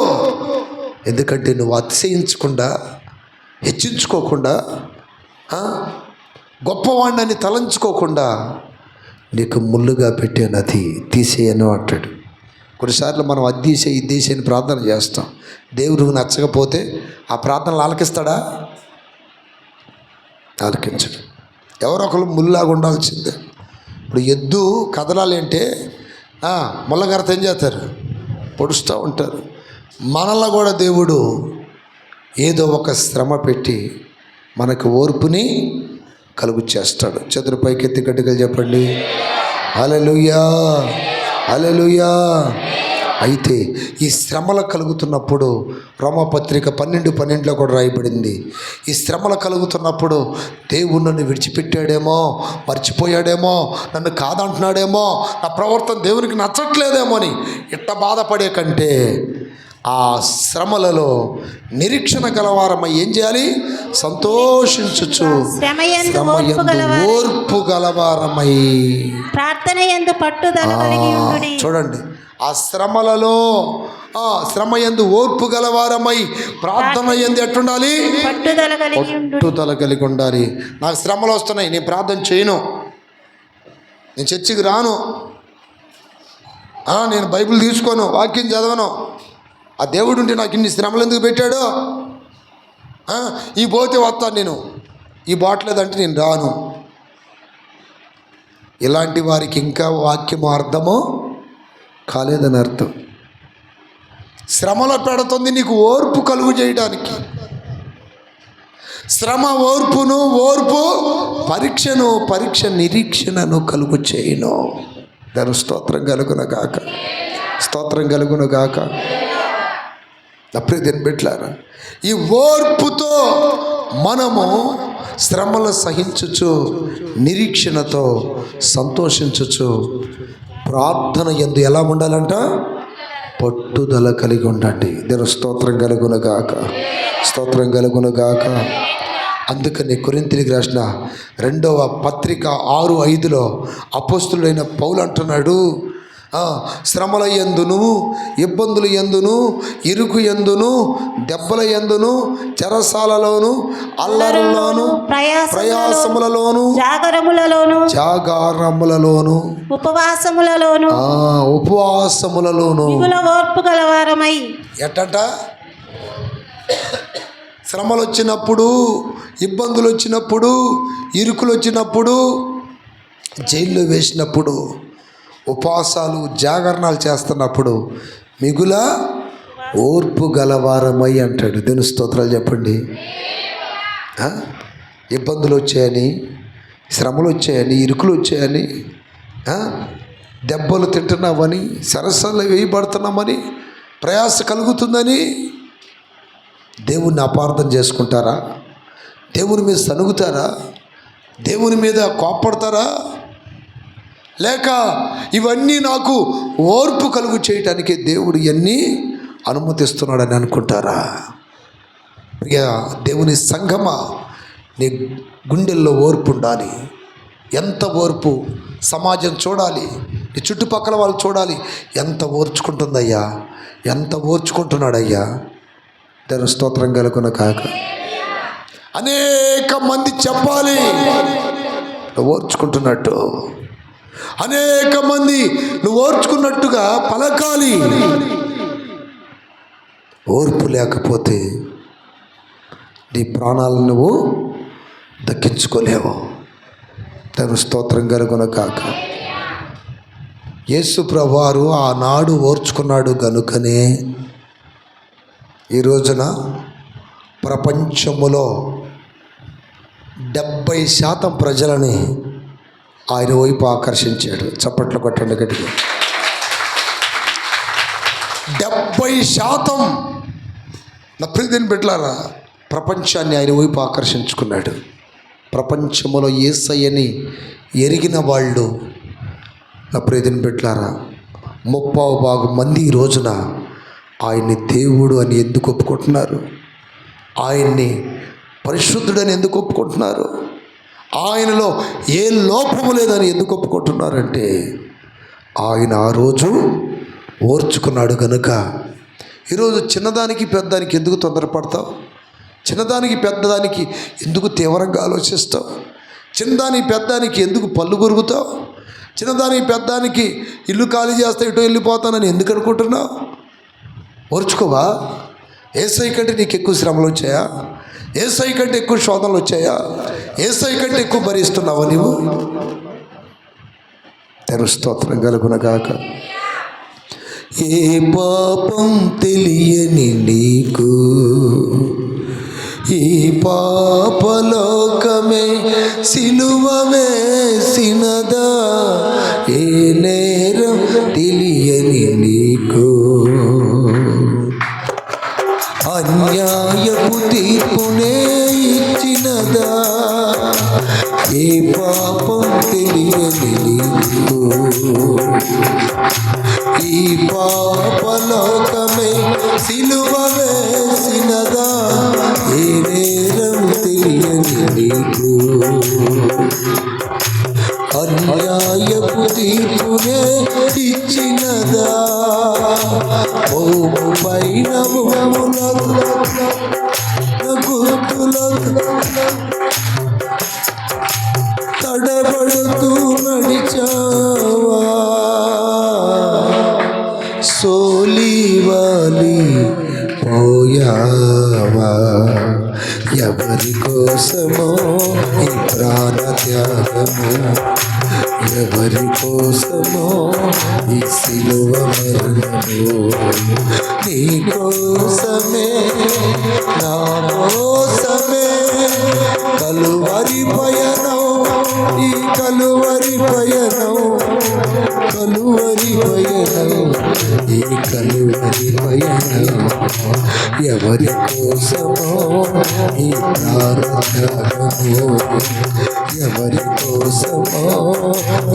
ఎందుకంటే నువ్వు అతిశయించకుండా, హెచ్చించుకోకుండా, గొప్పవాడిని తలంచుకోకుండా నీకు ముళ్ళుగా పెట్టానది తీసేయను అంటాడు. కొన్నిసార్లు మనం అది తీసే ఇది తీసే అని ప్రార్థన చేస్తాం. దేవుడు నచ్చకపోతే ఆ ప్రార్థనలు ఆలకిస్తాడా? ఆలకించడు. ఎవరొకరు ముళ్ళలాగా ఉండాల్సిందే. ఇప్పుడు ఎద్దు కదలాలి అంటే ముళ్ళగరత ఏం చేస్తారు? పొడుస్తూ ఉంటారు. మనల్ని కూడా దేవుడు ఏదో ఒక శ్రమ పెట్టి మనకు ఓర్పుని కలుగు చేస్తాడు. చేతులు పైకెత్తి గట్టిగా చెప్పండి హల్లెలూయా, హల్లెలూయా. అయితే ఈ శ్రమలు కలుగుతున్నప్పుడు రోమాపత్రిక 12:12 కూడా రాయబడింది, ఈ శ్రమలు కలుగుతున్నప్పుడు దేవుడు నన్ను విడిచిపెట్టాడేమో, మర్చిపోయాడేమో, నన్ను కాదంటున్నాడేమో, నా ప్రవర్తన దేవునికి నచ్చట్లేదేమో అని ఇట్ట బాధపడే కంటే ఆ శ్రమలలో నిరీక్షణ గలవారమై ఏం చేయాలి? సంతోషించుచు శ్రమయందు ఓర్పు గలవారమై
ప్రార్థనయందు పట్టుదల కలిగి ఉండుడి.
చూడండి, ఆ శ్రమలలో శ్రమయందు ఓర్పు గలవారమై ప్రార్థన యందు ఎట్టుండాలి? పట్టుదల కలిగి ఉండాలి. నాకు శ్రమలు వస్తున్నాయి, నేను ప్రార్థన చేయను, నేను చర్చికి రాను, నేను బైబిల్ తీసుకోను, వాక్యం చదవను, ఆ దేవుడు ఉంటే నాకు ఇన్ని శ్రమలు ఎందుకు పెట్టాడు? ఈ పోతే వస్తాను నేను, ఈ బాట్లేదంటే నేను రాను. ఇలాంటి వారికి ఇంకా వాక్యము అర్థము కాలేదని అర్థం. శ్రమలో పెడుతుంది నీకు ఓర్పు కలుగు చేయడానికి. శ్రమ ఓర్పును, ఓర్పు పరీక్షను, పరీక్ష నిరీక్షణను కలుగు చేయను. దాని స్తోత్రం కలుగునగాక, స్తోత్రం కలుగునగాక. అప్పుడే దీన్ని పెట్టారా? ఈ ఓర్పుతో మనము శ్రమలు సహించుచు, నిరీక్షణతో సంతోషించుచు, ప్రార్థన యందు ఎలా ఉండాలంట? పట్టుదల కలిగి ఉండండి. దేవుని స్తోత్రం కలుగునగాక, స్తోత్రం కలుగునగాక. అందుకని కొరింథీయులకు రాసిన 2వ పత్రిక 6:5 అపోస్తులుడైన పౌలు అంటున్నాడు, శ్రమల యందును, ఇబ్బందుల యందును, ఇరుకు యందును, దెబ్బల యందును, చెరసాలలోను, అల్లరుల్లోను, ప్రయాసములలోను, జాగారములలోను, ఉపవాసములలోను
ఓర్పు గలవారమై.
ఎట్టట? శ్రమలు వచ్చినప్పుడు, ఇబ్బందులు వచ్చినప్పుడు, ఇరుకులు వచ్చినప్పుడు, జైల్లో వేసినప్పుడు, ఉపవాసాలు జాగరణాలు చేస్తున్నప్పుడు మిగుల ఓర్పు గలవారమై అంటాడు. దేవుని స్తోత్రాలు చెప్పండి. ఇబ్బందులు వచ్చాయని, శ్రమలు వచ్చాయని, ఇరుకులు వచ్చాయని, దెబ్బలు తింటున్నామని, సరస్సులు వేయబడుతున్నామని, ప్రయాస కలుగుతుందని దేవుణ్ణి అపార్థం చేసుకుంటారా? దేవుని మీద సనుగుతారా? దేవుని మీద కోప్పడతారా? లేక ఇవన్నీ నాకు ఓర్పు కలుగు చేయటానికి దేవుడు ఇవన్నీ అనుమతిస్తున్నాడని అనుకుంటారా? ప్రియ దేవుని సంగమా, నీ గుండెల్లో ఓర్పు ఉండాలి. ఎంత ఓర్పు! సమాజం చూడాలి, నీ చుట్టుపక్కల వాళ్ళు చూడాలి, ఎంత ఓర్చుకుంటుందయ్యా, ఎంత ఓర్చుకుంటున్నాడయ్యా. దేవుని స్తోత్రం కలుగును కాక. అనేక మంది చెప్పాలి, నువ్వు ఓర్చుకుంటున్నట్టు. అనేక మంది నువ్వు ఓర్చుకున్నట్టుగా పలకాలి. ఓర్పు లేకపోతే నీ ప్రాణాలను నువ్వు దక్కించుకోలేవు. తను స్తోత్రం కలుగును కాక. యేసు ప్రభువారు ఆనాడు ఓర్చుకున్నాడు గనుకనే ఈ రోజున ప్రపంచములో 70% ప్రజలని ఆయన వైపు ఆకర్షించాడు. చప్పట్లు కొట్టండి గట్టిగా. 70% నా ప్రియమైన బిడ్డలారా ప్రపంచాన్ని ఆయన వైపు ఆకర్షించుకున్నాడు. ప్రపంచంలో యేసయ్యని ఎరిగిన వాళ్ళు నా ప్రియమైన బిడ్డలారా 30% మంది ఈ రోజున ఆయన్ని దేవుడు అని ఎందుకు ఒప్పుకుంటున్నారు? ఆయన్ని పరిశుద్ధుడని ఎందుకు ఒప్పుకుంటున్నారు? ఆయనలో ఏ లోపము లేదని ఎందుకు ఒప్పుకుంటున్నారంటే ఆయన ఆ రోజు ఓర్చుకున్నాడు కనుక. ఈరోజు చిన్నదానికి పెద్దదానికి ఎందుకు తొందరపడతావు? చిన్నదానికి పెద్దదానికి ఎందుకు తీవ్రంగా ఆలోచిస్తావు? చిన్నదానికి పెద్దదానికి ఎందుకు పళ్ళు కొరుకుతావు? చిన్నదానికి పెద్దదానికి ఇల్లు ఖాళీ చేస్తే ఇటు వెళ్ళిపోతానని ఎందుకు అనుకుంటున్నావు? ఓర్చుకోవా? యేసయ్య కంటే నీకు ఎక్కువ శ్రమలు వచ్చాయా? యేసయ్య కంటే ఎక్కువ శోధనలు వచ్చాయా? యేసయ్య కంటే ఎక్కువ భరిస్తున్నావా నీవు? తెరు స్తోత్రం కలుగునగాక. ఏ పాపం తెలియని నీకు ఈ పాపలోకమే సిలువ వేసినదా? ఏ నేరం తెలియని నీకు అన్యాయపు తీర్పునే ఇచ్చినదా? ఏ పాపం తెలియని నీకు ఈ పాపలోకమే సిలువ వేసినదా? ఏ నేరం తెలియని నీకు అన్యాయపు తీర్పునే ఇచ్చినదా? భూము పైన గుర్తులకు తడబడుతూ నడిచావా? సోలివాలి పోయావా? ఎవరి కోసమో ఈ ప్రాణ త్యాగము? ఎవరి కోసమో ఈ సిలువ మరణము? నీ కోసమే నా కోసమే కలువరి పయనం, ఈ కలువరి పయనం, కలువరి పయనం, ఈ కలువరి పయనం. ఎవరి కోసమో ఈ ప్రార్థనము? ఎవరి కోసమో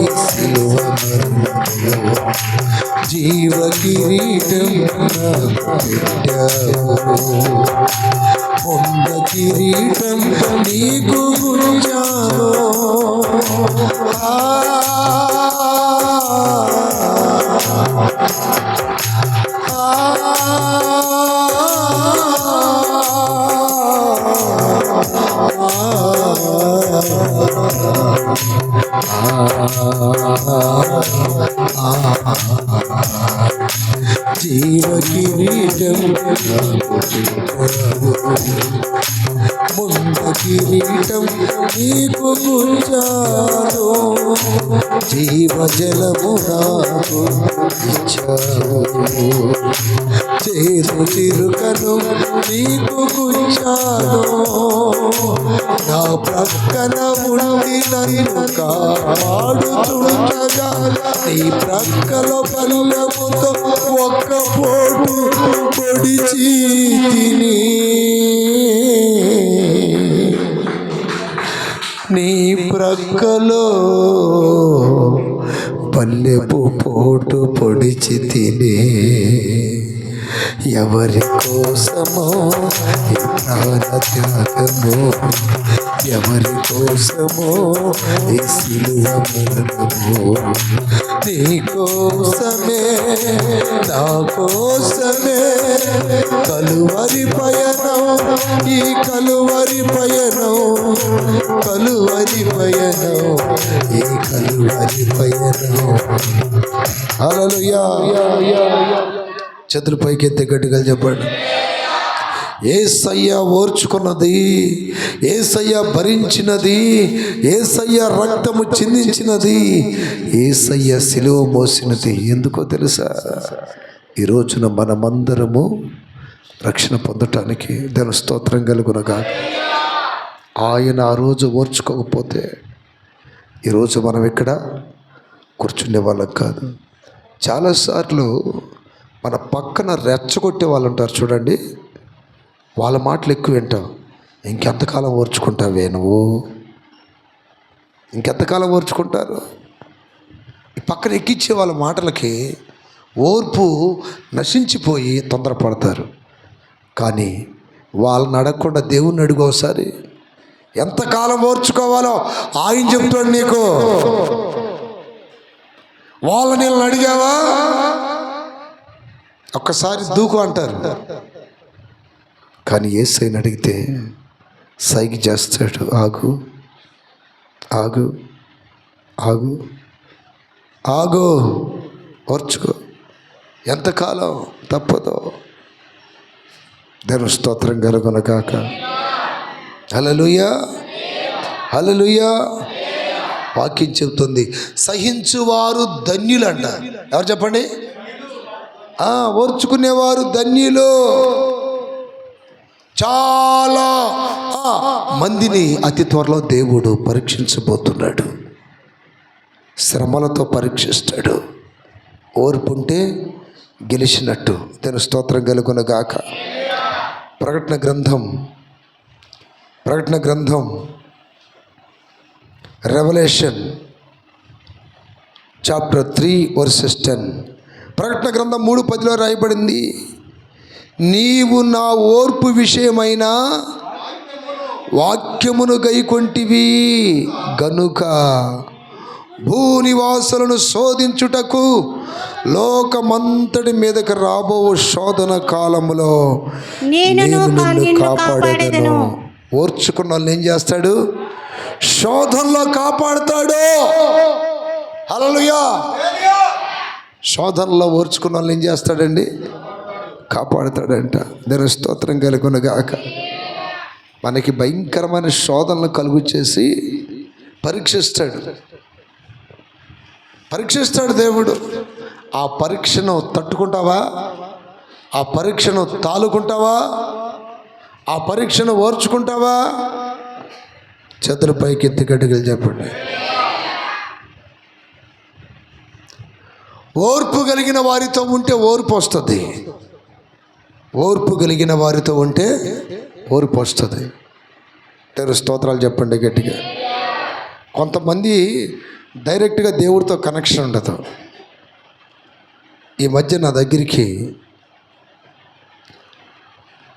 ఈ సిలువ మరణము? జీవ కిరీటం నాకు పెట్టావు, పొంద కిరీటం నీకు గుంజాను. జీవ కిరీటం ముంద కిరీటం నీకు గుంజాను. జీవ జలము నాకు ఇచ్చావు, చేదు చిరుకను నీకు గుంజాను. నా ప్రక్కన ఉండి నన్ను కాపాడుతుండగా నీ ప్రక్కలో బలముతో ఒక్క పోటు పొడిచి తిని. నీ ప్రక్కలో పల్లెపు పోటు పొడిచి తిని. ఎవరి కోసమో ఈ ప్రాణ త్యాగము? ఎవరి కోసమో ఈ సిలువ మరణము, నీ కోసమే నా కోసమే కలువరి పయనం, ఈ కలువరి పయనం, కలువరి పయనం, ఈ కలువరి పయనం. హల్లెలూయా. చేతులు పైకెత్తి గట్టిగా చెప్పండి. యేసయ్య ఓర్చుకున్నది, యేసయ్య భరించినది, యేసయ్య రక్తము చిందించినది, యేసయ్య సిలువ మోసినది. ఎందుకో తెలుసా? ఈ రోజున మనమందరము రక్షణ పొందటానికి. దేవుని స్తోత్రం కలుగునగా. ఆయన ఆ రోజు ఓర్చుకోకపోతే ఈరోజు మనం ఇక్కడ కూర్చునే వాళ్ళం కాదు. చాలాసార్లు మన పక్కన రెచ్చగొట్టే వాళ్ళు ఉంటారు చూడండి, వాళ్ళ మాటలు ఎక్కువ వింటాం. ఇంకెంతకాలం ఓర్చుకుంటావే నువ్వు, ఇంకెంతకాలం ఓర్చుకుంటారు? ఈ పక్కన ఎక్కించే వాళ్ళ మాటలకి ఓర్పు నశించిపోయి తొందరపడతారు. కానీ వాళ్ళని అడగకుండా దేవుణ్ణి అడుగు ఒకసారి. ఎంతకాలం ఓర్చుకోవాలో ఆయన చెప్తాడు నీకు. వాళ్ళని అడిగావా? ఒక్కసారి దూకు అంటారు. కానీ యేసయ్యని అడిగితే సైకి చేస్తాడు. ఆగు ఆగు ఆగు ఆగు, ఓర్చుకో, ఎంతకాలం తప్పదో. దేవుని స్తోత్రం కలుగునగాక. హల్లెలూయా, హల్లెలూయా. వాక్యం చెబుతుంది, సహించువారు ధన్యులంట. ఎవరు చెప్పండి? ఓర్చుకునేవారు ధన్యులు. చాలా మందిని అతి త్వరలో దేవుడు పరీక్షించబోతున్నాడు. శ్రమలతో పరీక్షిస్తాడు. ఓర్పుంటే గెలిచినట్టు. దేవుని స్తోత్రం కలుగునగాక. ప్రకటన గ్రంథం రెవల్యూషన్ చాప్టర్ 3:10. ప్రకటన గ్రంథం 3:10లో రాయబడింది, నీవు నా ఓర్పు విషయమైన వాక్యమును గైకొంటివి గనుక భూనివాసులను శోధించుటకు లోకమంతటి మీదకి రాబో శోధన కాలములో నేను నిన్ను కాపాడేదను. ఓర్చుకున్న వాళ్ళని ఏం చేస్తాడు? శోధనలో కాపాడుతాడు. హల్లెలూయా. శోధనలో ఓర్చుకున్న వాళ్ళని ఏం చేస్తాడండి? కాపాడుతాడంట. దేవుని స్తోత్రం కలుగునగాక. మనకి భయంకరమైన శోధనలు కలుగు చేసి పరీక్షిస్తాడు దేవుడు. ఆ పరీక్షను తట్టుకుంటావా? ఆ పరీక్షను తాలుకుంటావా? ఆ పరీక్షను ఓర్చుకుంటావా? చేతుల పైకి ఎత్తి గట్టిగా చెప్పండి. ఓర్పు కలిగిన వారితో ఉంటే ఓర్పు వస్తుంది. ఓర్పు కలిగిన వారితో ఉంటే ఓర్పు వస్తుంది. దేవుని స్తోత్రాలు చెప్పండి గట్టిగా. కొంతమంది డైరెక్ట్గా దేవుడితో కనెక్షన్ ఉండదు. ఈ మధ్య నా దగ్గరికి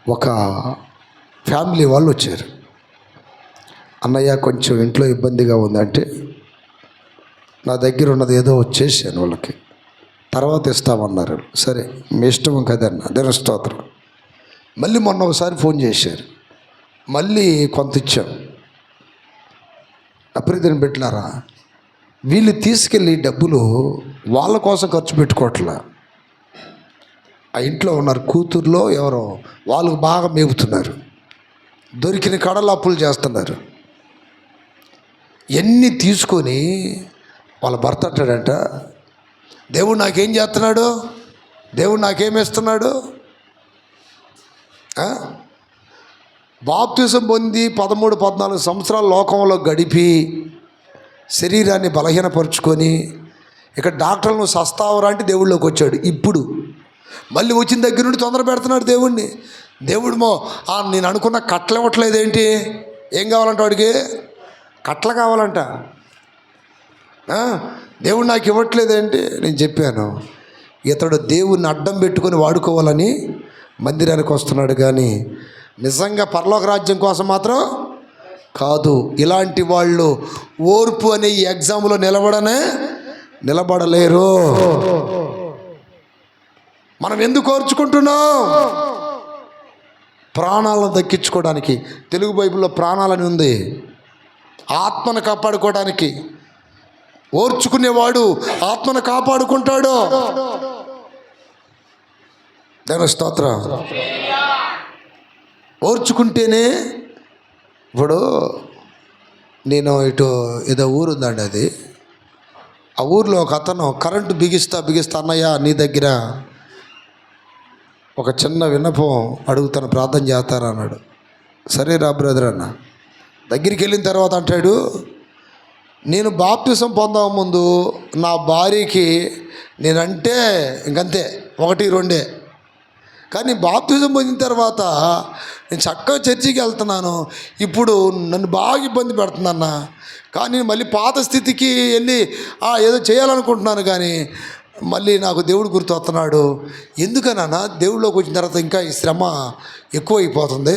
ఒక ఫ్యామిలీ వాళ్ళు వచ్చారు. అన్నయ్య కొంచెం ఇంట్లో ఇబ్బందిగా ఉందంటే నా దగ్గర ఉన్నది ఏదో వచ్చేసాను వాళ్ళకి, తర్వాత ఇస్తామన్నారు. సరే మీ ఇష్టం కదన్న. దేవుని స్తోత్రం. మళ్ళీ మొన్న ఒకసారి ఫోన్ చేశారు, మళ్ళీ కొంత ఇచ్చాం. అప్రీతిని పెట్టారా, వీళ్ళు తీసుకెళ్ళి డబ్బులు వాళ్ళ కోసం ఖర్చు పెట్టుకోవట్లా. ఆ ఇంట్లో ఉన్నారు, కూతుర్లో ఎవరో, వాళ్ళకు బాగా మేపుతున్నారు. దొరికిన కడలు అప్పులు చేస్తున్నారు. ఎన్ని తీసుకొని వాళ్ళ భర్త అంటాడంట, దేవుడు నాకేం చేస్తున్నాడు, దేవుడు నాకేమిస్తున్నాడు. బాప్తిసం పొంది 13-14 సంవత్సరాల లోకంలో గడిపి శరీరాన్ని బలహీనపరుచుకొని ఇక డాక్టర్లను సస్తావరా అంటే దేవుళ్ళలోకి వచ్చాడు. ఇప్పుడు మళ్ళీ వచ్చిన దగ్గర నుండి తొందర పెడుతున్నాడు దేవుణ్ణి. దేవుడు నేను అనుకున్న కట్టలు ఇవ్వట్లేదేంటి? ఏం కావాలంట వాడికి? కట్టలు కావాలంట. దేవుడు నాకు ఇవ్వట్లేదేంటి? నేను చెప్పాను, ఇతడు దేవుణ్ణి అడ్డం పెట్టుకొని వాడుకోవాలని మందిరానికి వస్తున్నాడు, కానీ నిజంగా పరలోక రాజ్యం కోసం మాత్రం కాదు. ఇలాంటి వాళ్ళు ఓర్పు అనే ఈ ఎగ్జామ్లో నిలబడలేరు. మనం ఎందుకు ఓర్చుకుంటున్నాం? ప్రాణాలను దక్కించుకోవడానికి. తెలుగు బైబిల్లో ప్రాణాలని ఉంది. ఆత్మను కాపాడుకోవడానికి. ఓర్చుకునేవాడు ఆత్మను కాపాడుకుంటాడు. దేవుని స్తోత్రం. ఓర్చుకుంటేనే. ఇప్పుడు నేను ఇటు ఏదో ఊరు ఉందండి, అది ఆ ఊర్లో ఒక అతను కరెంటు బిగిస్తా అన్నయ్య నీ దగ్గర ఒక చిన్న విన్నపం అడుగుతాను, ప్రార్థన చేస్తారా అన్నాడు. సరే రా బ్రదర్ అన్న. దగ్గరికి వెళ్ళిన తర్వాత అంటాడు, నేను బాప్తిసం పొందక ముందు నా భార్యకి నేనంటే ఇంకంతే 1-2, కానీ బాప్తిజం పొందిన తర్వాత నేను చక్కగా చర్చికి వెళ్తున్నాను. ఇప్పుడు నన్ను బాగా ఇబ్బంది పెడుతుందన్న. కానీ మళ్ళీ పాత స్థితికి వెళ్ళి ఏదో చేయాలనుకుంటున్నాను, కానీ మళ్ళీ నాకు దేవుడు గుర్తు వస్తున్నాడు. ఎందుకన్నా దేవుడిలోకి వచ్చిన తర్వాత ఇంకా ఈ శ్రమ ఎక్కువైపోతుంది.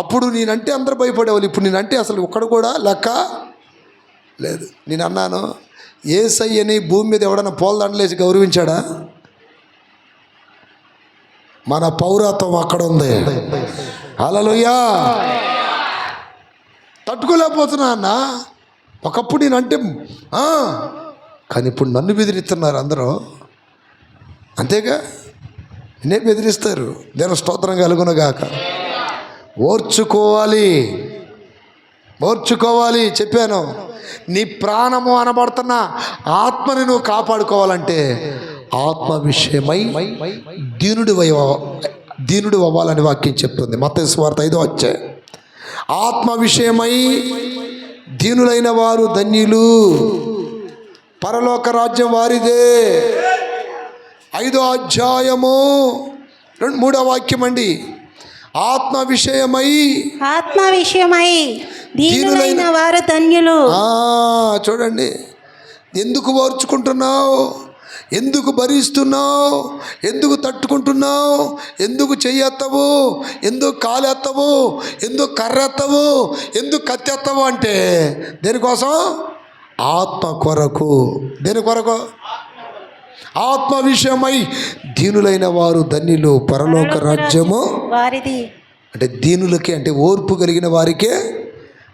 అప్పుడు నేనంటే అందరూ భయపడేవాళ్ళు, ఇప్పుడు నేనంటే అసలు ఒక్కడు కూడా లెక్క లేదు. నేను అన్నాను, యేసయ్యని భూమి మీద ఎవడన్నా పూలదండలేసి గౌరవించాడా? మన పౌరత్వం అక్కడ ఉంది. హల్లెలూయా. తట్టుకోలేకపోతున్నా అన్న. ఒకప్పుడు నేనంటే కానీ ఇప్పుడు నన్ను బెదిరిస్తున్నారు అందరూ. అంతేగా, నేనే బెదిరిస్తారు. దేవుని స్తోత్రం కలుగునుగాక. ఓర్చుకోవాలి చెప్పాను. నీ ప్రాణము అనబడుతున్న ఆత్మని నువ్వు కాపాడుకోవాలంటే ఆత్మ విషయమై దీనుడు అవ్వాలని వాక్యం చెప్తుంది. మత్తయి సువార్త 5వ అధ్యాయం. ఆత్మ విషయమై దీనులైన వారు ధన్యులు, పరలోక రాజ్యం వారిదే. 5వ అధ్యాయము 3వ వాక్యం అండి. ఆత్మ విషయమై
దీనులైన వారు ధన్యులు.
చూడండి, ఎందుకు ఓర్చుకుంటున్నావు? ఎందుకు భరిస్తున్నావు? ఎందుకు తట్టుకుంటున్నావు? ఎందుకు చెయ్యెత్తవు? ఎందుకు కాలెత్తవు? ఎందుకు కర్రెత్తవు? ఎందుకు కత్తెత్తవు అంటే దేనికోసం? ఆత్మ కొరకు. దేని కొరకు? ఆత్మ విషయమై దీనులైన వారు ధన్యులు, పరలోక రాజ్యము
వారిది.
అంటే దీనులకే, అంటే ఓర్పు కలిగిన వారికే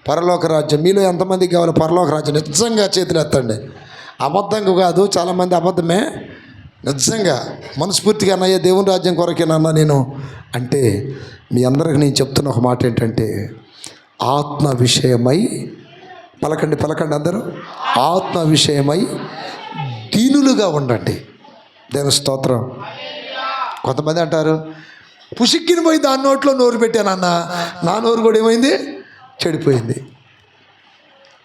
పరలోక రాజ్యం. మీలో ఎంతమందికి కావాలి పరలోక రాజ్యం? నిజంగా చేతులు ఎత్తండి. అబద్ధంగా కాదు, చాలామంది అబద్ధమే. నిజంగా మనస్ఫూర్తిగా అన్నయ్య దేవుని రాజ్యం కొరకేనన్నా నేను అంటే మీ అందరికి నేను చెప్తున్న ఒక మాట ఏంటంటే, ఆత్మ విషయమై పలకండి అందరూ. ఆత్మ విషయమై దీనులుగా ఉండండి. దేవుని స్తోత్రం. కొంతమంది అంటారు, పుసిక్కిన పోయి దాని నోట్లో నోరు పెట్టానన్న, నా నోరు కూడా ఏమైంది? చెడిపోయింది.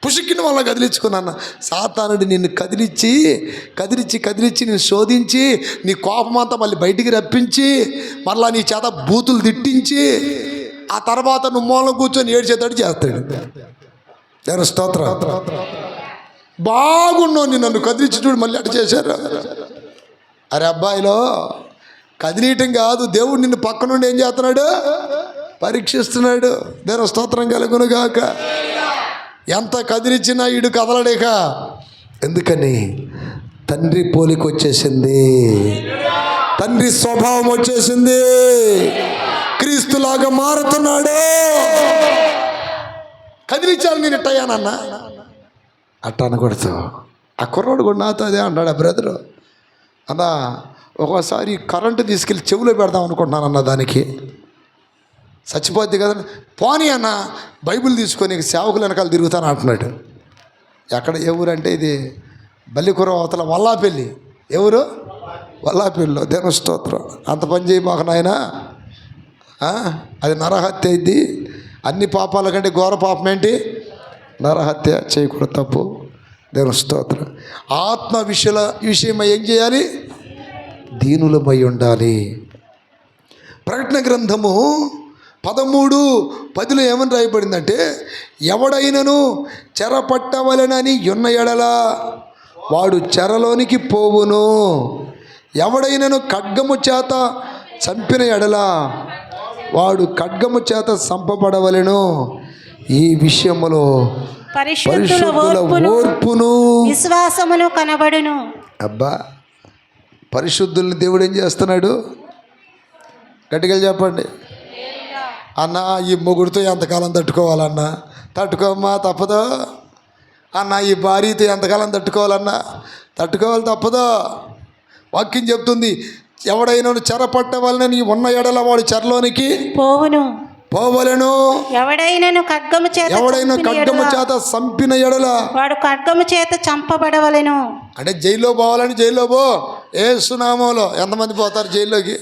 పుసిక్కిన వల్ల కదిలించుకున్నాను. సాతానుడు నిన్ను కదిలించి నేను శోధించి నీ కోపమంతా మళ్ళీ బయటికి రప్పించి మళ్ళీ నీ చేత బూతులు తిట్టించి ఆ తర్వాత నువ్వు మూలం కూర్చొని ఏడ్చేటట్టు చేస్తాడు. దేవుని స్తోత్రం. బాగున్నావు, నేను నన్ను కదిలించి చూడు మళ్ళీ అటు చేశారు. అరే అబ్బాయిలో కదిలీయటం కాదు, దేవుడు నిన్ను పక్క నుండి ఏం చేస్తున్నాడు? పరీక్షిస్తున్నాడు. దేవుని స్తోత్రం కలుగునుగాక. ఎంత కదిలిచ్చినా ఈడు కదలడేక. ఎందుకని? తండ్రి పోలిక వచ్చేసింది, తండ్రి స్వభావం వచ్చేసింది, క్రీస్తులాగా మారుతున్నాడు. కదిలించాలి నేను ఇట్టయ్యానన్నా అట్ట అనకూడదు. ఆ కుర్రోడు కూడా నాతో అదే అన్నాడు. ఆ బ్రదరు అన్న, ఒక్కోసారి కరెంటు తీసుకెళ్ళి చెవులో పెడదాం అనుకుంటున్నానన్న, దానికి చచ్చిపోద్ది కదా. పోనీ అన్న, బైబిల్ తీసుకొని సేవకులు వెనకాల తిరుగుతాను అంటున్నాడు. ఎక్కడ? ఏ ఊరు అంటే ఇది బల్లికుర అవతల వల్లాపల్లి. ఎవరు? వల్లాపల్లిలో. దేవుని స్తోత్రం. అంత పని చేయి మాకు నాయన. అది నరహత్య అయింది. అన్ని పాపాల కంటే ఘోర పాపం ఏంటి? నరహత్య. చేయకూడదు, తప్పు. దేవుని స్తోత్రం. ఆత్మ విషయమై ఏం చేయాలి? దీనులమై ఉండాలి. ప్రకటన గ్రంథము 13:10 ఏమని రాయబడిందంటే, ఎవడైనను చెరపట్టవలెనని ఉన్న ఎడల వాడు చెరలోనికి పోవును, ఎవడైనను ఖడ్గము చేత చంపిన ఎడల వాడు ఖడ్గము చేత చంపబడవలెను,
ఈ విషయములో
పరిశుద్ధుల
పరిశుద్ధుల
ఓర్పును
ఓర్పును.
విశ్వాసమును కనబడును.
అబ్బా, పరిశుద్ధుల్ని దేవుడు ఏం చేస్తున్నాడు? గట్టిగా చెప్పండి అన్న. ఈ మొగుడితో ఎంతకాలం తట్టుకోవాలన్నా? తట్టుకోమ్మా, తప్పదు అన్న. ఈ భార్యతో ఎంతకాలం తట్టుకోవాలన్నా? తట్టుకోవాలి, తప్పదు. వాక్యం చెప్తుంది, ఎవడైనా చెరపట్టవలనని ఉన్న ఎడల వాడు చెరలోనికి
పోవును.
పోవలను.
ఎవడైనను ఖడ్గము చేత
ఎవడైనా
చంపిన
ఖడ్గము
ఎడల
చేత సంపిన ఎడల
వాడు ఖడ్గము చేత చంపబడవలెను.
అంటే జైల్లో పోవాలని జైల్లో పో. ఏ సునామంలో ఎంతమంది పోతారు జైల్లోకి?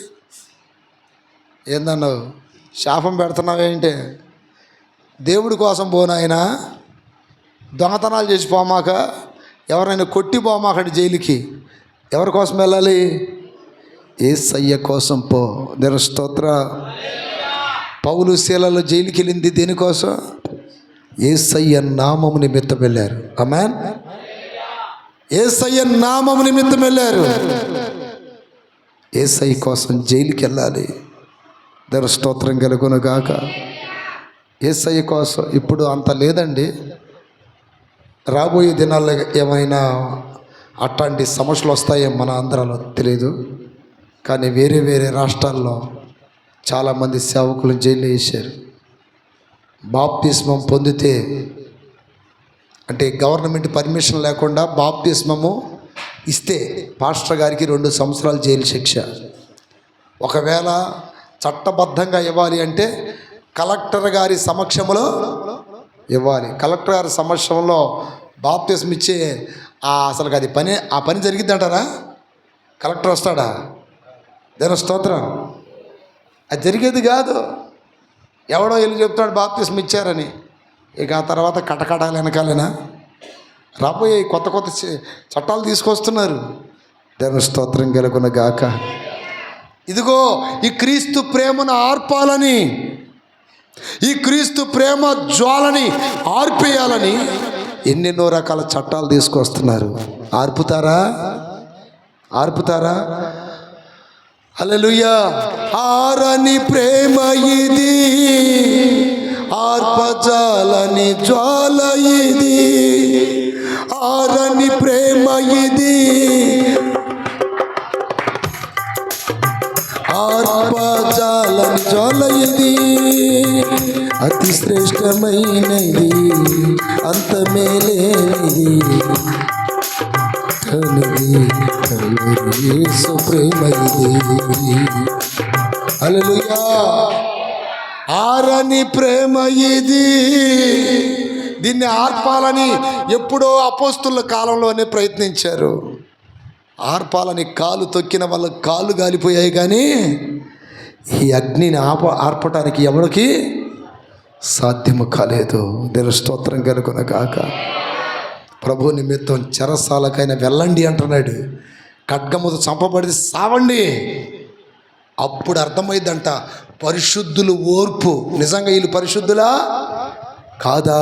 ఏందన్నావు? శాపం పెడుతున్నావేంటి? దేవుడి కోసం పోనాయనా. దొంగతనాలు చేసి పోమాక, ఎవరైనా కొట్టి పోమాకండి జైలుకి. ఎవరి కోసం వెళ్ళాలి? యేసయ్య కోసం పో. దేవుని స్తోత్ర. పౌలు శీలలో జైలుకి వెళ్ళింది దేనికోసం? యేసయ్య నామము నిమిత్తం వెళ్ళారు. ఆమేన్. యేసయ్య నామము నిమిత్తం వెళ్ళారు. యేసయ్య కోసం జైలుకి వెళ్ళాలి. దేవుని స్తోత్రం కలుగును గాక. యేసయ్య కోసం ఇప్పుడు అంత లేదండి. రాబోయే దినాల్లో ఏమైనా అట్లాంటి సమస్యలు వస్తాయో మన ఆంధ్రాలో తెలియదు, కానీ వేరే వేరే రాష్ట్రాల్లో చాలామంది సేవకులు జైలు వేశారు. బాప్తిస్మం పొందితే, అంటే గవర్నమెంట్ పర్మిషన్ లేకుండా బాప్తిస్మము ఇస్తే పాస్టర్ గారికి 2 సంవత్సరాలు జైలు శిక్ష. ఒకవేళ చట్టబద్ధంగా ఇవ్వాలి అంటే కలెక్టర్ గారి సమక్షంలో ఇవ్వాలి. కలెక్టర్ గారి సమక్షంలో బాప్తిస్మం ఇచ్చే అసలు అది ఆ పని జరిగిద్దంటారా? కలెక్టర్ వస్తాడా? దేవుని స్తోత్రం. అది జరిగేది కాదు. ఎవడో వెళ్ళి చెప్తాడు బాప్తిస్మం ఇచ్చారని. ఇక ఆ తర్వాత కటకటాలు వెనకాలేనా? రాబోయే కొత్త కొత్త చట్టాలు తీసుకొస్తున్నారు. దేవుని స్తోత్రం కలుగును గాక. ఇదిగో ఈ క్రీస్తు ప్రేమను ఆర్పాలని, ఈ క్రీస్తు ప్రేమ జ్వాలని ఆర్పేయాలని ఎన్నెన్నో రకాల చట్టాలు తీసుకొస్తున్నారు. ఆర్పుతారా? ఆర్పుతారా? హల్లెలూయా. ఆరని ప్రేమ ఇది, ఆర్పజాలని జ్వాల ఇది. ఆరని ప్రేమ ఇది, ఆర్పజాలని జ్వాల ఇది. అతి శ్రేష్టమైనది, అంతమేలేనిది యేసు ప్రేమ ఇది. హల్లెలూయా. ఆరని ప్రేమ ఇది. దీన్ని ఆర్పాలని ఎప్పుడో అపోస్తుల కాలంలోనే ప్రయత్నించారు. ఆర్పాలని కాలు తొక్కిన వాళ్ళ కాళ్ళు గాలిపోయాయి, కానీ ఈ అగ్నిని ఆర్పటానికి ఎవరికి సాధ్యము కాలేదు. దేవుని స్తోత్రం కలుగును గాక. ప్రభు నిమిత్తం చెరసాలకైనా వెళ్ళండి అంటున్నాడు. ఖడ్గముతో చంపబడి సావండి. అప్పుడు అర్థమైందంట పరిశుద్ధులు ఓర్పు. నిజంగా వీళ్ళు పరిశుద్ధులా కాదా?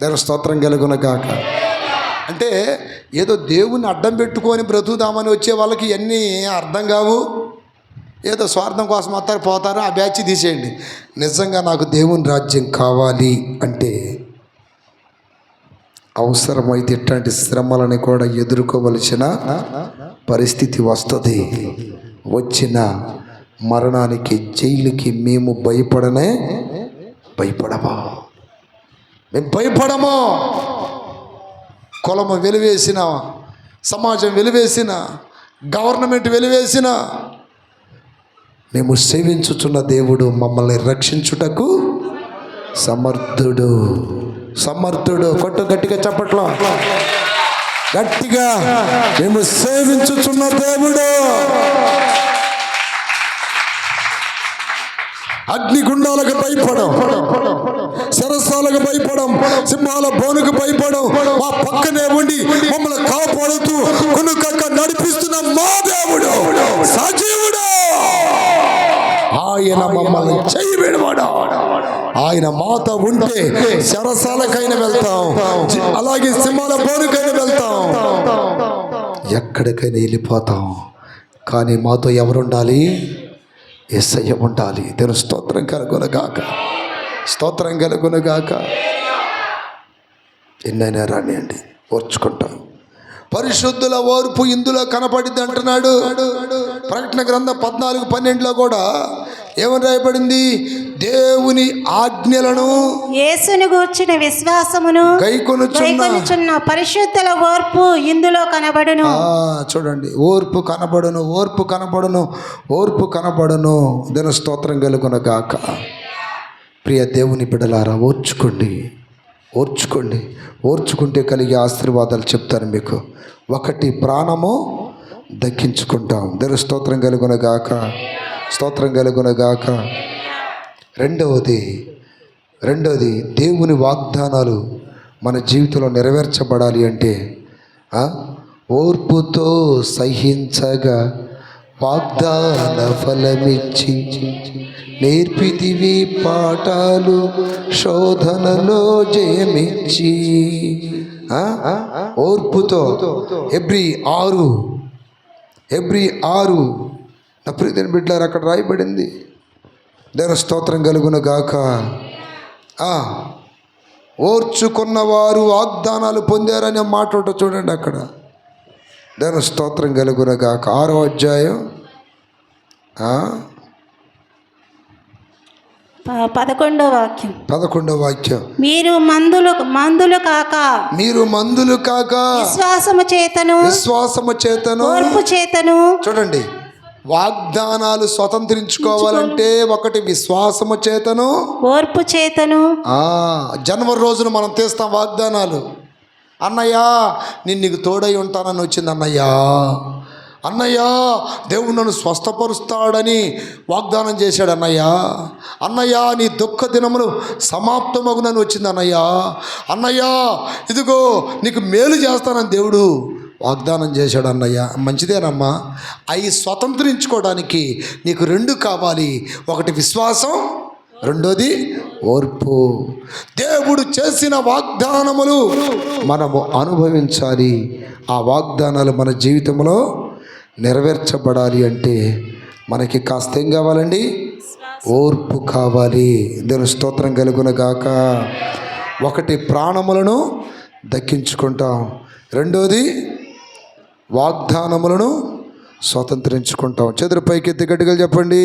దేవుని స్తోత్రం కలుగును గాక. అంటే ఏదో దేవుని అడ్డం పెట్టుకొని బ్రతుకుదామని వచ్చే వాళ్ళకి ఇవన్నీ అర్థం కావు. ఏదో స్వార్థం కోసం వస్తారు, పోతారు. ఆ బ్యాచ్ తీసేయండి. నిజంగా నాకు దేవుని రాజ్యం కావాలి అంటే అవసరమైతే ఇట్లాంటి శ్రమలని కూడా ఎదుర్కోవలసిన పరిస్థితి వస్తుంది. వచ్చిన మరణానికి, జైలుకి మేము భయపడమా? మేము భయపడము. కులము వెలివేసిన, సమాజం వెలివేసిన, గవర్నమెంట్ వెలివేసిన, మేము సేవించుచున్న దేవుడు మమ్మల్ని రక్షించుటకు సమర్థుడు. కొట్టు గట్టిగా చప్పట్లో, గట్టిగా. మేము సేవించుచున్న దేవుడు. అగ్నిగుండాలకు భయపడం, సరస్సాలకు భయపడం, సింహాల బోనుకు భయపడం. మా పక్కనే ఉండి మమ్మల్ని కాపాడుతూ కొనుకక్క నడిపిస్తున్న మా దేవుడు సజీవుడు. ఆయన మమ్మల్ని చెయ్యి విడవడు. ఆయన మాతో ఉంటే సరస్సాలకైనా వెళ్తాం, అలాగే సింహాల బోనుకైనా వెళ్తాం, ఎక్కడికైనా వెళ్ళిపోతాం. కానీ మాతో ఎవరుండాలి? యేసయ్య ఉండాలి. దేవుని స్తోత్రం కలుగును గాక.
స్తోత్రం కలుగునుగాక. ఎన్నైనా రానియండి, ఓర్చుకుంటాం. పరిశుద్ధుల ఓర్పు ఇందులో కనపడింది అంటున్నాడు. ప్రకటన గ్రంథం 14:12 కూడా ఏమని రాయబడింది? దేవుని ఆజ్ఞలను
యేసుని గూర్చిన విశ్వాసమును గైకొనుచున్న పరిశుద్ధుల ఓర్పు ఇందులో కనబడును.
చూడండి, ఓర్పు కనబడును, ఓర్పు కనబడును, ఓర్పు కనబడును. దీని స్తోత్రం కలుగునగాక. ప్రియ దేవుని బిడ్డలారా, ఓర్చుకోండి, ఓర్చుకోండి. ఓర్చుకుంటే కలిగే ఆశీర్వాదాలు చెప్తాను మీకు. ఒకటి, ప్రాణము దక్కించుకుంటాం. దేవుని స్తోత్రం కలుగునగాక, స్తోత్రం కలుగునగాక. రెండవది దేవుని వాగ్దానాలు మన జీవితంలో నెరవేర్చబడాలి అంటే ఓర్పుతో సహించగా వాగ్దాన ఫలమిచ్చి నేర్పితివి పాఠాలు శోధనలో జయమిచ్చి. ఓర్పుతో హెబ్రీ 6 నా ప్రియమైన బిడ్డలారా, అక్కడ రాయబడింది. దేవుని స్తోత్రం కలుగునగాక. ఓర్చుకున్న వారు వాగ్దానాలు పొందారనే మాట ఒకటి చూడండి అక్కడ. దేవుని స్తోత్రం కలుగునగాక. 6వ అధ్యాయం
11వ వాక్యం.
11వ వాక్యం.
మీరు మందులు కాక విశ్వాసము చేతను ఓర్పు చేతను.
చూడండి, వాగ్దానాలు స్వతంత్రించుకోవాలంటే ఒకటి విశ్వాసము చేతను
ఓర్పు చేతను.
జనవరి రోజున మనం తీస్తాం వాగ్దానాలు. అన్నయ్యా నేను నీకు తోడై ఉంటానని వచ్చింది. అన్నయ్యా దేవుడు నన్ను స్వస్థపరుస్తాడని వాగ్దానం చేశాడు. అన్నయ్యా నీ దుఃఖ దినములు సమాప్తమగునని వచ్చింది. అన్నయ్యా ఇదిగో నీకు మేలు చేస్తానని దేవుడు వాగ్దానం చేశాడు. మంచిదేనమ్మా. అవి స్వతంత్రించుకోవడానికి నీకు 2 కావాలి. ఒకటి విశ్వాసం, రెండోది ఓర్పు. దేవుడు చేసిన వాగ్దానములు మనము అనుభవించాలి. ఆ వాగ్దానాలు మన జీవితంలో నెరవేర్చబడాలి అంటే మనకి కాస్త ఏం కావాలండి? ఓర్పు కావాలి. దేవుని స్తోత్రం కలుగునగాక. ఒకటి, ప్రాణములను దక్కించుకుంటాం. రెండోది, వాగ్దానములను స్వతంత్రించుకుంటాం. చేతులు పైకెత్తి గట్టిగా చెప్పండి,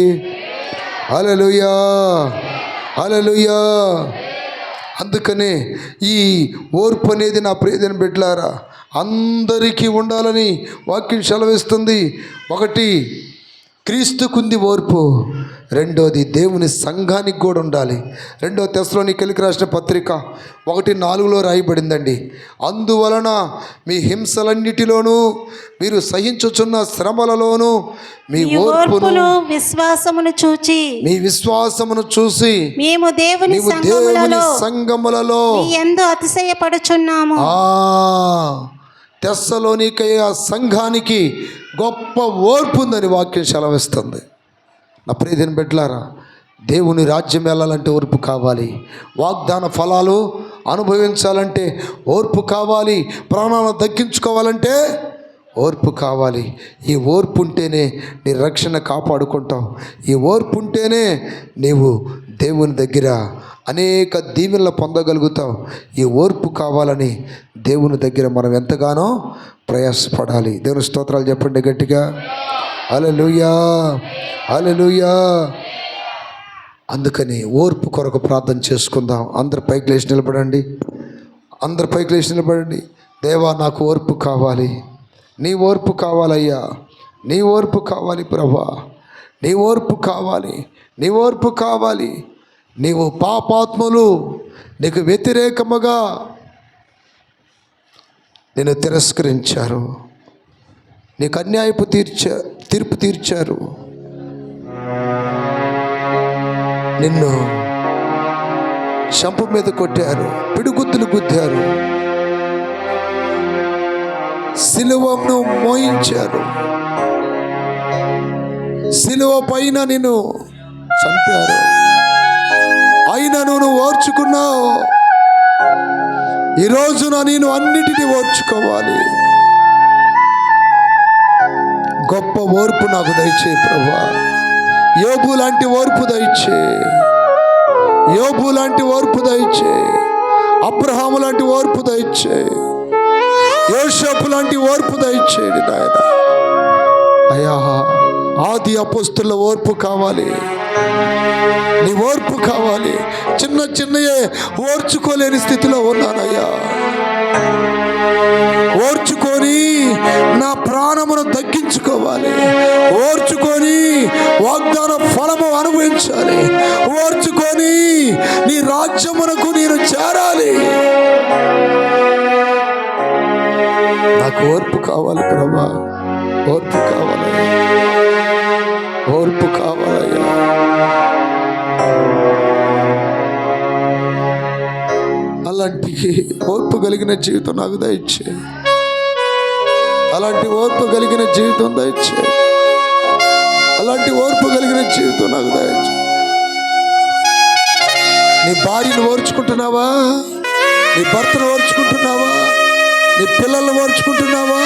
హల్లెలూయా, హల్లెలూయా. అందుకనే ఈ ఓర్పు అనేది నా ప్రియమైన బిడ్డలారా అందరికీ ఉండాలని వాక్యం సెలవిస్తుంది. ఒకటి, క్రీస్తుకుంది ఓర్పు. రెండోది, దేవుని సంఘానికి కూడా ఉండాలి. 2వ తెస్సలోనికీయులకు రాసిన పత్రిక 1:4 రాయబడిందండి. అందువలన మీ హింసలన్నిటిలోనూ మీరు సహించుచున్న శ్రమలలోనూ మీ ఓర్పును విశ్వాసమును చూసి మేము దేవుని సంఘములలో
ఎందు అతిశయపడుచున్నాము.
తెస్సలోనికయ సంఘానికి గొప్ప ఓర్పు ఉందని వాక్యం సెలవిస్తుంది. నా ప్రియమైన బిడ్డలారా, దేవుని రాజ్యం వెళ్ళాలంటే ఓర్పు కావాలి. వాగ్దాన ఫలాలు అనుభవించాలంటే ఓర్పు కావాలి. ప్రాణాలను దక్కించుకోవాలంటే ఓర్పు కావాలి. ఈ ఓర్పు ఉంటేనే నీ రక్షణ కాపాడుకుంటావు. ఈ ఓర్పు ఉంటేనే నీవు దేవుని దగ్గర అనేక దీవెనలు పొందగలుగుతావు. ఈ ఓర్పు కావాలని దేవుని దగ్గర మనం ఎంతగానో ప్రయాసపడాలి. దేవుని స్తోత్రాలు చెప్పండి గట్టిగా, హల్లెలూయా, హల్లెలూయా. అందుకని ఓర్పు కొరకు ప్రార్థన చేసుకుందాం. అందరు పైకి లేచి నిలబడండి, అందరు పైకి లేచి నిలబడండి. దేవా, నాకు ఓర్పు కావాలి. నీ ఓర్పు కావాలయ్యా, నీ ఓర్పు కావాలి ప్రభా, నీ ఓర్పు కావాలి, నీ ఓర్పు కావాలి. నీవు పాపాత్ములు నీకు వ్యతిరేకముగా నేను తిరస్కరించారు, నీకు అన్యాయపు తీర్పు తీర్చారు, నిన్ను చంప మీద కొట్టారు, పిడిగుద్దులు గుద్దారు, సిలువను మోయించారు, సిలువ పైన నిన్ను చంపారు. అయినా నువ్వు ఓర్చుకున్నావు. ఈ రోజున నేను అన్నిటినీ ఓర్చుకోవాలి. గొప్ప ఓర్పు నాకు దయచేయి ప్రభా. యోబు లాంటి ఓర్పు దయచేయి. యోబు లాంటి ఓర్పు దయచేయి, అబ్రహాము లాంటి ఓర్పు దయచేయి, యోసేపు లాంటి ఓర్పు దయచేయండి నాయన. అయ్యా, ఆది అపోస్తుల ఓర్పు కావాలి, నీ ఓర్పు కావాలి. చిన్న చిన్నయే ఓర్చుకోలేని స్థితిలో ఉన్నానయ్యా. ఓర్చుకొని నా ప్రాణమును తగ్గించుకోవాలి, ఓర్చుకొని వాగ్దాన ఫలము అనుభవించాలి, ఓర్చుకొని నీ రాజ్యమునకు నేను చేరాలి. నాకు ఓర్పు కావాలి ప్రభా, ఓర్పు కావాలయ్యా, ఓర్పు కావాలయ్యా. అలాంటి ఓర్పు కలిగిన జీవితం నాకు దయచేయి, అలాంటి ఓర్పు కలిగిన జీవితం దయచేయి, అలాంటి ఓర్పు కలిగిన జీవితం నాకు దయచేయి. నీ భార్యను ఓర్చుకుంటున్నావా? నీ భర్తను ఓర్చుకుంటున్నావా? నీ పిల్లలను ఓర్చుకుంటున్నావా?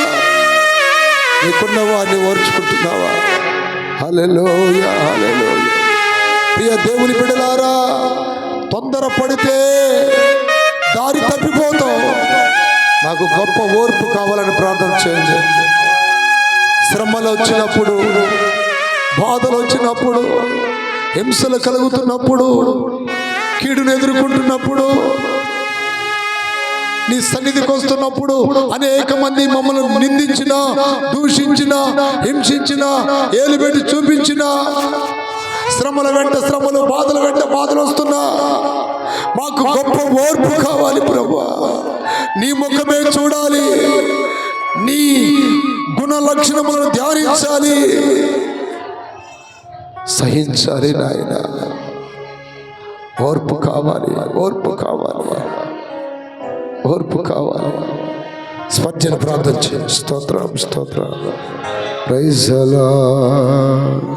నీకున్న వారిని ఓర్చుకుంటున్నావా? హల్లెలూయా, హల్లెలూయా. ప్రియ దేవుని బిడ్డలారా, తొందర పడితే దారి తప్పిపోతాం. నాకు గొప్ప ఓర్పు కావాలని ప్రార్థన చేయండి. శ్రమలు వచ్చినప్పుడు, బాధలు వచ్చినప్పుడు, హింసలు కలుగుతున్నప్పుడు, కీడును ఎదుర్కొంటున్నప్పుడు, నీ సన్నిధికి వస్తున్నప్పుడు అనేక మంది మమ్మల్ని నిందించిన, దూషించిన, హింసించిన, ఏలుబెట్టి చూపించిన, శ్రమల వెంట శ్రమలు, బాధల వెంట బాధలు వస్తున్నా మాకు గొప్ప ఓర్పు కావాలి ప్రభువా. నీ ముఖమే చూడాలి, నీ గుణ లక్షణములను ధ్యానించాలి, సహించాలి నాయన. ఓర్పు కావాలి, ఓర్పు కావాలి, ఓర్పు కావాలి. స్పర్శను ప్రార్థన చేయి. స్తోత్రం, స్తోత్రం. Praise the lord.